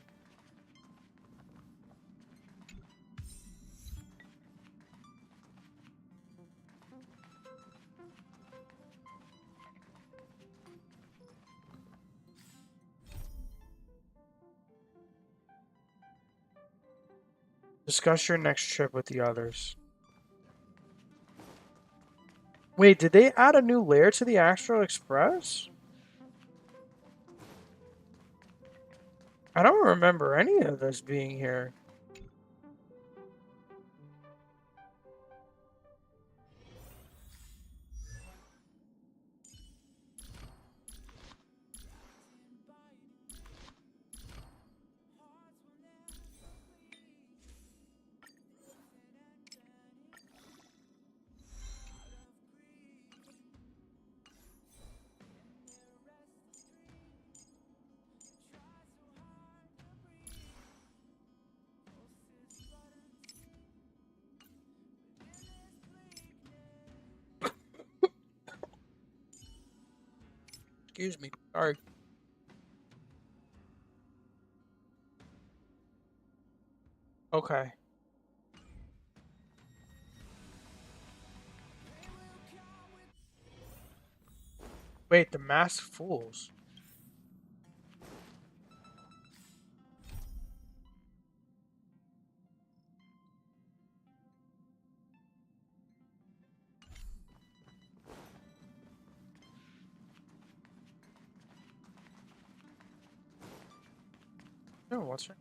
Discuss your next trip with the others. Wait, did they add a new layer to the Astral Express? I don't remember any of this being here. Excuse me. Sorry. Okay. Wait, the masked fools. No, what's her?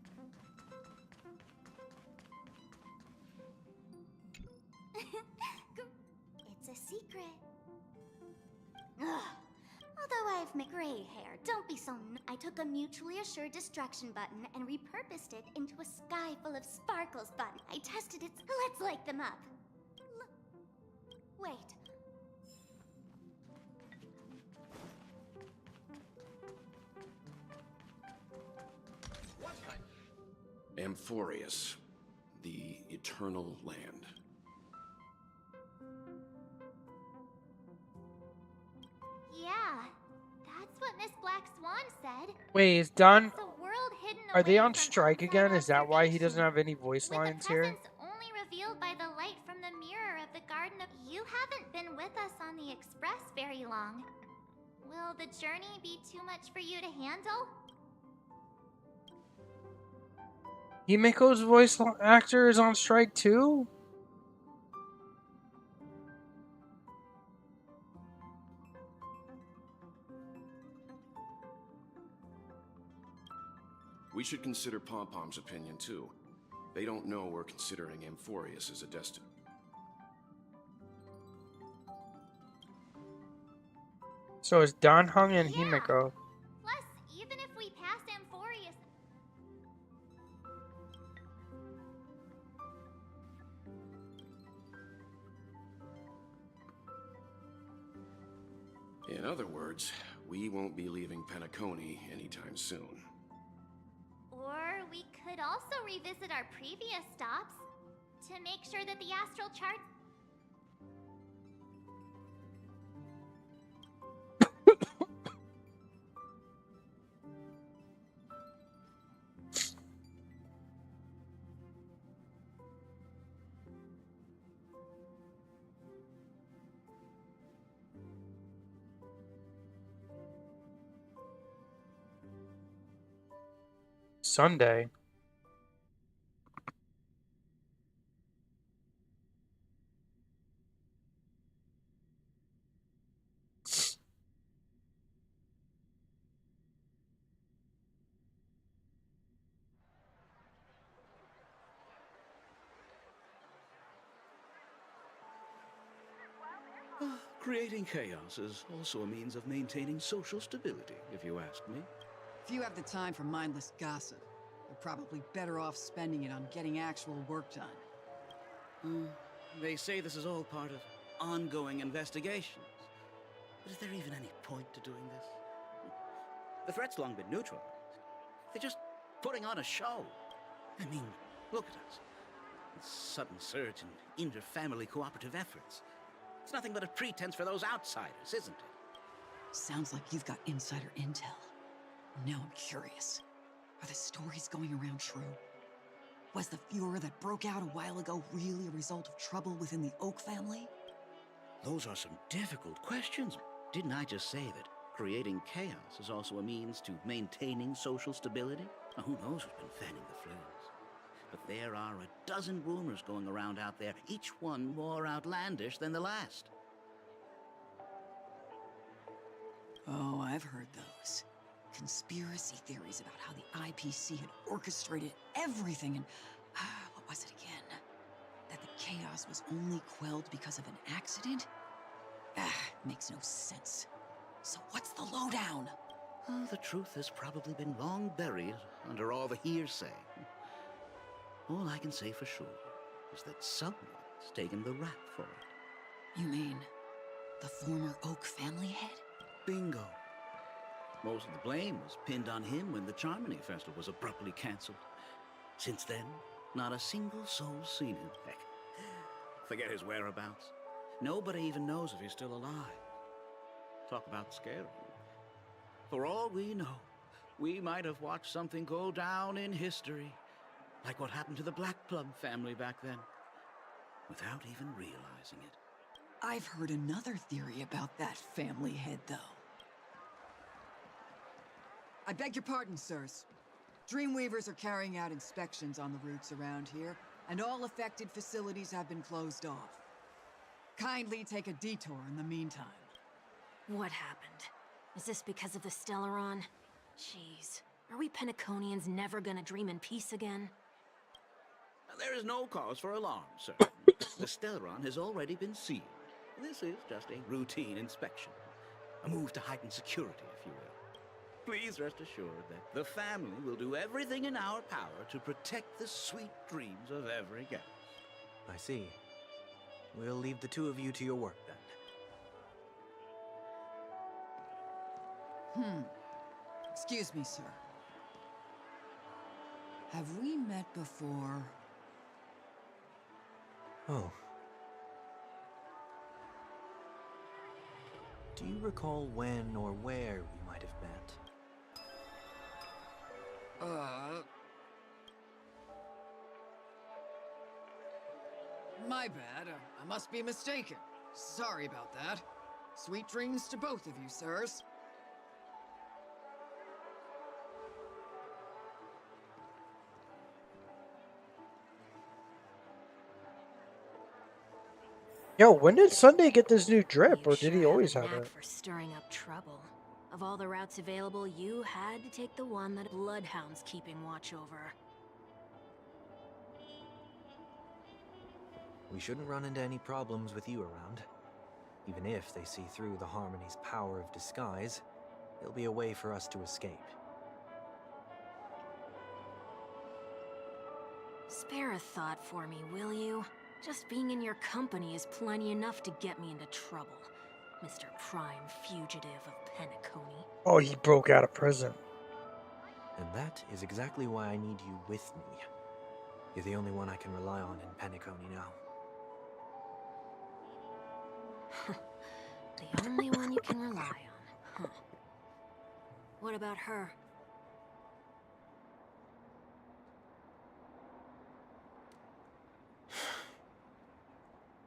It's a secret. Ugh. Although I have gray hair, don't be so I took a mutually assured destruction button and repurposed it into a sky full of sparkles button. I tested it. Let's light them up. Wait. Amphorius, the Eternal Land. Yeah, that's what Miss Black Swan said. Wait, is Don? It's a world hidden Are they away on from strike outside again? Is that why he doesn't observation, have any voice with lines a here? presence only revealed by the light from the mirror of the Garden of... You haven't been with us on the Express very long. Will the journey be too much for you to handle? Himiko's voice actor is on strike too? We should consider Pom-Pom's opinion too. They don't know we're considering Amphorius as a destiny. So it's Don Hung and Himiko. Plus, even if we pass Amphorius... In other words, we won't be leaving Penacony anytime soon. Or we could also revisit our previous stops to make sure that the astral chart... Sunday. Creating chaos is also a means of maintaining social stability, if you ask me. If you have the time for mindless gossip, you're probably better off spending it on getting actual work done. They say this is all part of ongoing investigations. But is there even any point to doing this? The threat's long been neutralized. They're just putting on a show. I mean, look at us. This sudden surge in inter-family cooperative efforts. It's nothing but a pretense for those outsiders, isn't it? Sounds like you've got insider intel. Now I'm curious. Are the stories going around true? Was the furor that broke out a while ago really a result of trouble within the Oak family? Those are some difficult questions. Didn't I just say that creating chaos is also a means to maintaining social stability? Now, who knows who's been fanning the flames? But there are a dozen rumors going around out there, each one more outlandish than the last. Oh, I've heard those. Conspiracy theories about how the IPC had orchestrated everything and... what was it again? That the chaos was only quelled because of an accident? Makes no sense. So what's the lowdown? Oh, the truth has probably been long buried under all the hearsay. All I can say for sure is that someone's taken the rap for it. You mean the former Oak family head? Bingo. Most of the blame was pinned on him when the Charmony Festival was abruptly cancelled. Since then, not a single soul's seen him. Heck, forget his whereabouts. Nobody even knows if he's still alive. Talk about scary. For all we know, we might have watched something go down in history, like what happened to the Black Plum family back then, without even realizing it. I've heard another theory about that family head, though. I beg your pardon, sirs. Dreamweavers are carrying out inspections on the routes around here, and all affected facilities have been closed off. Kindly take a detour in the meantime. What happened? Is this because of the Stellaron? Jeez. Are we Penaconians never gonna dream in peace again? There is no cause for alarm, sir. The Stellaron has already been sealed. This is just a routine inspection. A move to heighten security, if you will. Please rest assured that the family will do everything in our power to protect the sweet dreams of every guest. I see. We'll leave the two of you to your work then. Excuse me, sir. Have we met before? Oh. Do you recall when or where we might have met? My bad. I must be mistaken. Sorry about that. Sweet dreams to both of you, sirs. Yo, when did Sunday get this new drip, or did he Sure always have a have knack it? for stirring up trouble. Of all the routes available, you had to take the one that Bloodhound's keeping watch over. We shouldn't run into any problems with you around. Even if they see through the Harmony's power of disguise, there'll be a way for us to escape. Spare a thought for me, will you? Just being in your company is plenty enough to get me into trouble, Mr. Prime Fugitive of Penacony. Oh, he broke out of prison. And that is exactly why I need you with me. You're the only one I can rely on in Penacony now. The only one you can rely on, huh? What about her?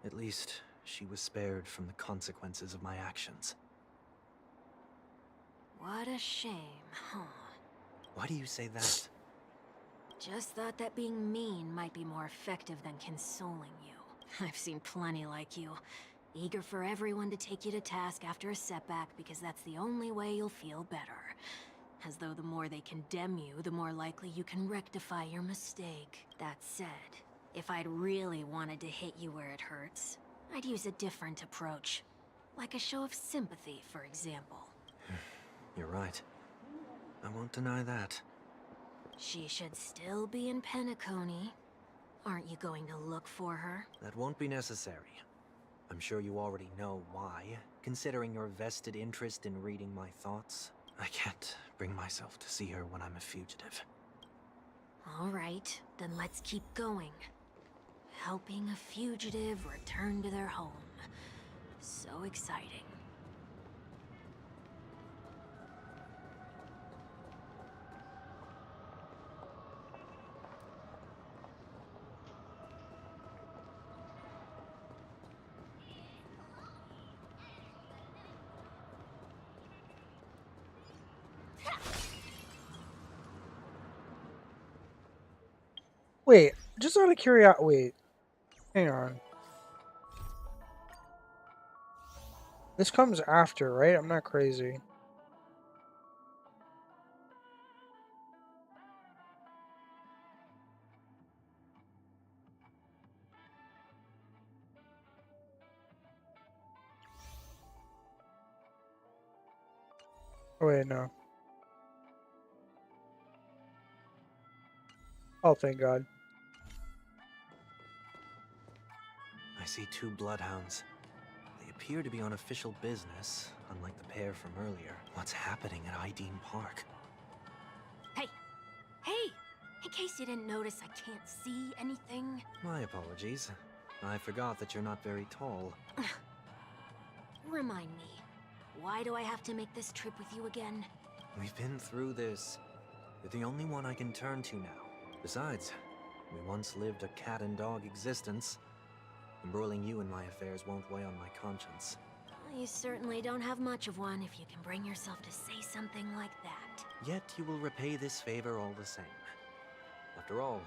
At least, she was spared from the consequences of my actions. What a shame, huh? Why do you say that? Just thought that being mean might be more effective than consoling you. I've seen plenty like you. Eager for everyone to take you to task after a setback because that's the only way you'll feel better. As though the more they condemn you, the more likely you can rectify your mistake. That said, if I'd really wanted to hit you where it hurts, I'd use a different approach. Like a show of sympathy, for example. You're right. I won't deny that. She should still be in Penacony. Aren't you going to look for her? That won't be necessary. I'm sure you already know why, considering your vested interest in reading my thoughts. I can't bring myself to see her when I'm a fugitive. All right, then let's keep going. Helping a fugitive return to their home. So exciting. Wait, just out of curiosity. Wait, hang on. This comes after, right? I'm not crazy. Oh, wait, no. Oh, thank God. I see two bloodhounds. They appear to be on official business, unlike the pair from earlier. What's happening at Ideen Park? Hey! Hey! In case you didn't notice, I can't see anything. My apologies. I forgot that you're not very tall. Remind me, why do I have to make this trip with you again? We've been through this. You're the only one I can turn to now. Besides, we once lived a cat and dog existence. Embroiling you in my affairs won't weigh on my conscience. You certainly don't have much of one if you can bring yourself to say something like that. Yet you will repay this favor all the same. After all,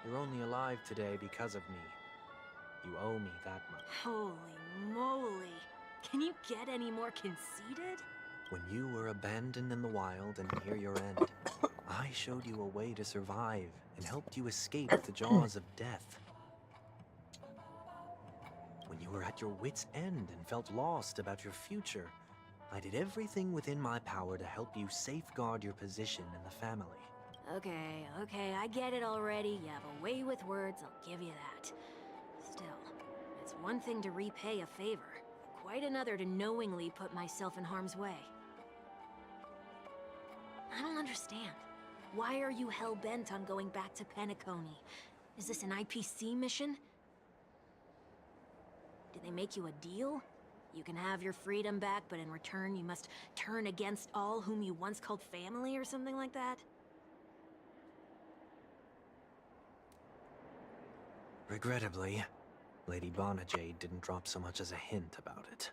you're only alive today because of me. You owe me that much. Holy moly. Can you get any more conceited? When you were abandoned in the wild and near your end, I showed you a way to survive and helped you escape the jaws of death. When you were at your wit's end and felt lost about your future, I did everything within my power to help you safeguard your position in the family. Okay, I get it already. You have a way with words, I'll give you that. Still, it's one thing to repay a favor, quite another to knowingly put myself in harm's way. I don't understand. Why are you hell-bent on going back to Penacony? Is this an IPC mission? Did they make you a deal? You can have your freedom back, but in return you must turn against all whom you once called family or something like that? Regrettably, Lady Bonajade didn't drop so much as a hint about it.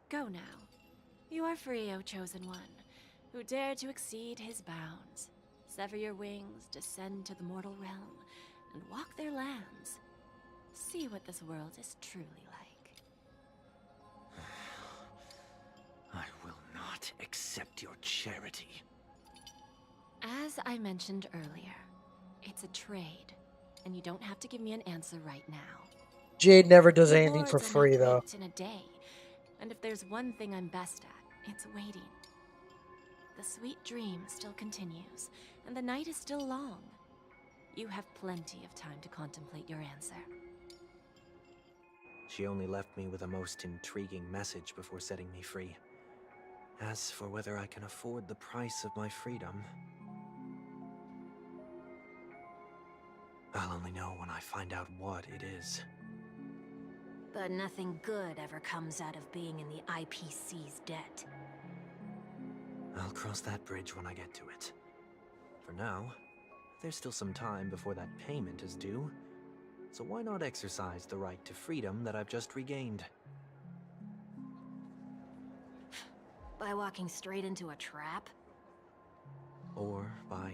Go now. You are free, O Chosen One, who dare to exceed his bounds. Sever your wings, descend to the mortal realm, and walk their lands. See what this world is truly like. I will not accept your charity. As I mentioned earlier, it's a trade, and you don't have to give me an answer right now. Jade never does anything Rewards for are not free, though. baked in a day, and if there's one thing I'm best at, it's waiting. The sweet dream still continues, and the night is still long. You have plenty of time to contemplate your answer. She only left me with a most intriguing message before setting me free. As for whether I can afford the price of my freedom, I'll only know when I find out what it is. But nothing good ever comes out of being in the IPC's debt. I'll cross that bridge when I get to it. For now, there's still some time before that payment is due. So why not exercise the right to freedom that I've just regained? By walking straight into a trap? Or by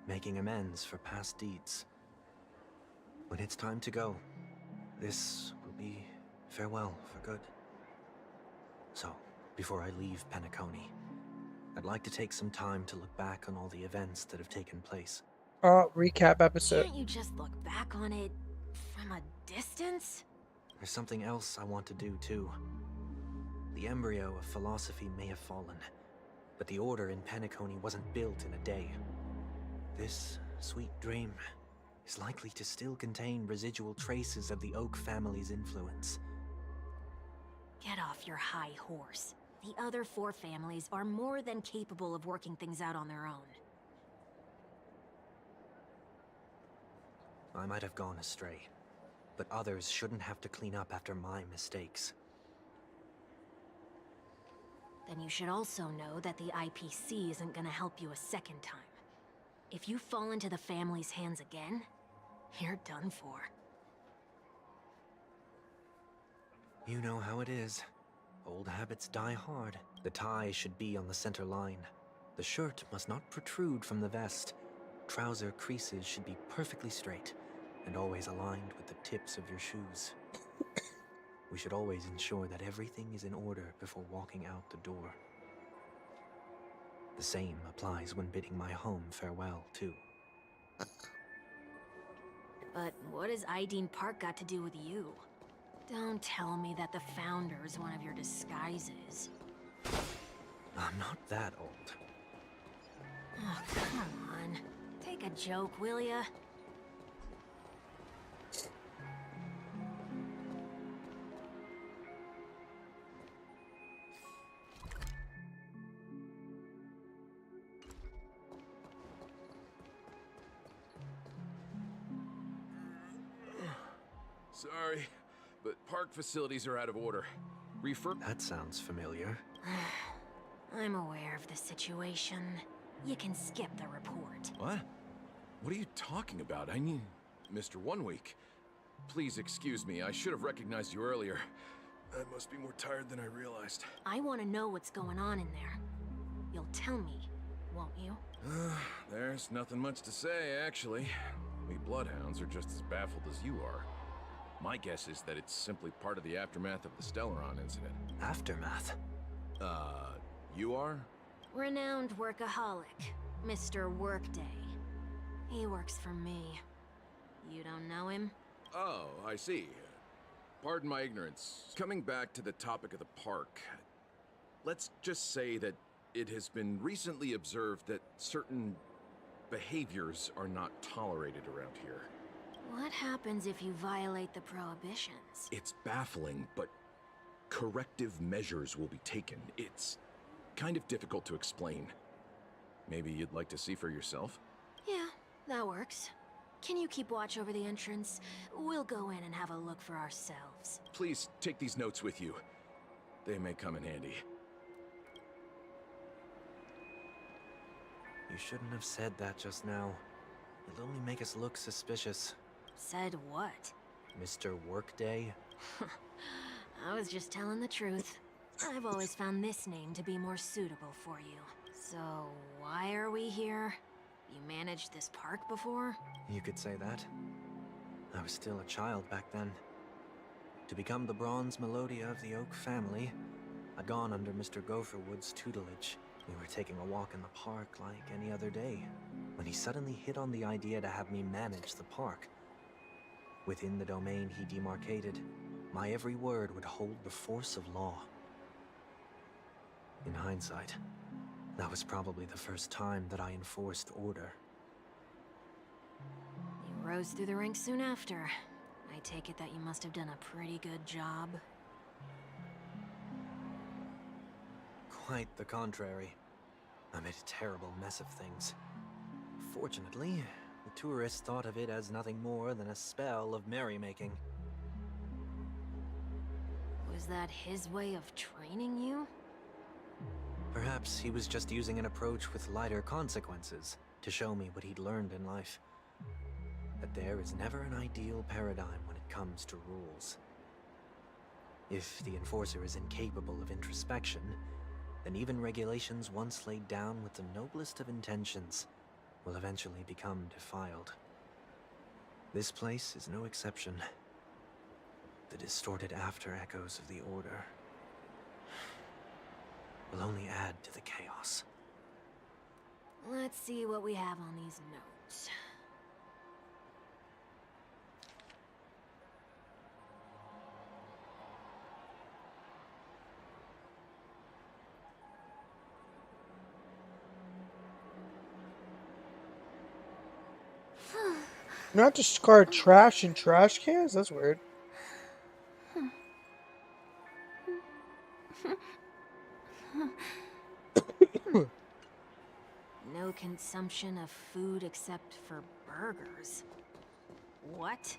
making amends for past deeds. When it's time to go, this will be farewell for good. So, before I leave Penacony, I'd like to take some time to look back on all the events that have taken place. Recap episode. Can't you just look back on it from a distance? There's something else I want to do too. The embryo of philosophy may have fallen, but the order in Penacony wasn't built in a day. This sweet dream is likely to still contain residual traces of the Oak family's influence. Get off your high horse. The other 4 families are more than capable of working things out on their own. I might have gone astray, but others shouldn't have to clean up after my mistakes. Then you should also know that the IPC isn't gonna help you a second time. If you fall into the family's hands again, you're done for. You know how it is. Old habits die hard. The tie should be on the center line. The shirt must not protrude from the vest. Trouser creases should be perfectly straight, and always aligned with the tips of your shoes. We should always ensure that everything is in order before walking out the door. The same applies when bidding my home farewell, too. But what has Ideen Park got to do with you? Don't tell me that the Founder's one of your disguises. I'm not that old. Oh, come on. Take a joke, will ya? Sorry, but park facilities are out of order. That sounds familiar. I'm aware of the situation. You can skip the report. What? What are you talking about? I need... Mr. 1 Week. Please excuse me, I should have recognized you earlier. I must be more tired than I realized. I want to know what's going on in there. You'll tell me, won't you? There's nothing much to say, actually. We Bloodhounds are just as baffled as you are. My guess is that it's simply part of the aftermath of the Stellaron incident. Aftermath? You are? Renowned workaholic, Mr. Workday. He works for me. You don't know him? Oh, I see. Pardon my ignorance. Coming back to the topic of the park, let's just say that it has been recently observed that certain behaviors are not tolerated around here. What happens if you violate the prohibitions? It's baffling, but corrective measures will be taken. It's kind of difficult to explain. Maybe you'd like to see for yourself? Yeah, that works. Can you keep watch over the entrance? We'll go in and have a look for ourselves. Please take these notes with you. They may come in handy. You shouldn't have said that just now. It'll only make us look suspicious. Said what? Mr. Workday? I was just telling the truth. I've always found this name to be more suitable for you. So, why are we here? You managed this park before? You could say that. I was still a child back then. To become the bronze Melodia of the Oak family, I'd gone under Mr. Gopherwood's tutelage. We were taking a walk in the park like any other day, when he suddenly hit on the idea to have me manage the park. Within the domain he demarcated, my every word would hold the force of law. In hindsight, that was probably the first time that I enforced order. You rose through the ranks soon after. I take it that you must have done a pretty good job. Quite the contrary. I made a terrible mess of things. Fortunately, the tourists thought of it as nothing more than a spell of merrymaking. Was that his way of training you? Perhaps he was just using an approach with lighter consequences to show me what he'd learned in life. That there is never an ideal paradigm when it comes to rules. If the enforcer is incapable of introspection, then even regulations once laid down with the noblest of intentions will eventually become defiled. This place is no exception. The distorted after echoes of the Order will only add to the chaos. Let's see what we have on these notes. Not discard trash in trash cans? That's weird. No consumption of food except for burgers. What?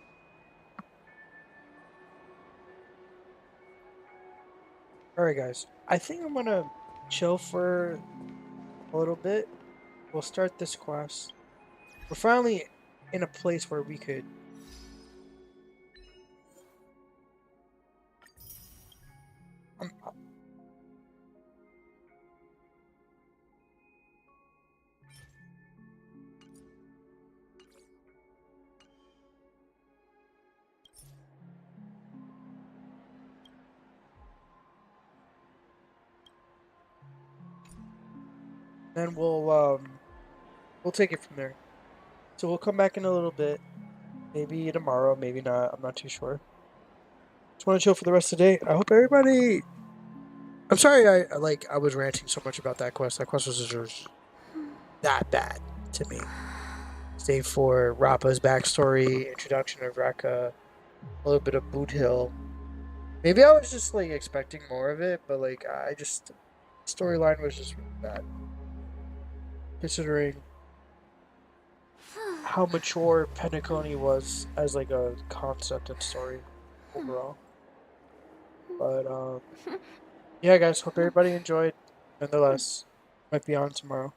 Alright guys, I think I'm gonna chill for a little bit. We'll start this quest. We're finally in a place where we could then we'll take it from there. So we'll come back in a little bit. Maybe tomorrow, maybe not. I'm not too sure. Just want to chill for the rest of the day. I hope everybody... I'm sorry I was ranting so much about that quest. That quest was just that bad to me. Save for Rappa's backstory, introduction of Rekka, a little bit of Boot Hill. Maybe I was just like expecting more of it, but like I just... storyline was just really bad. Considering how mature Penacony was as like a concept and story overall. But Yeah, guys, hope everybody enjoyed. Nonetheless, might be on tomorrow.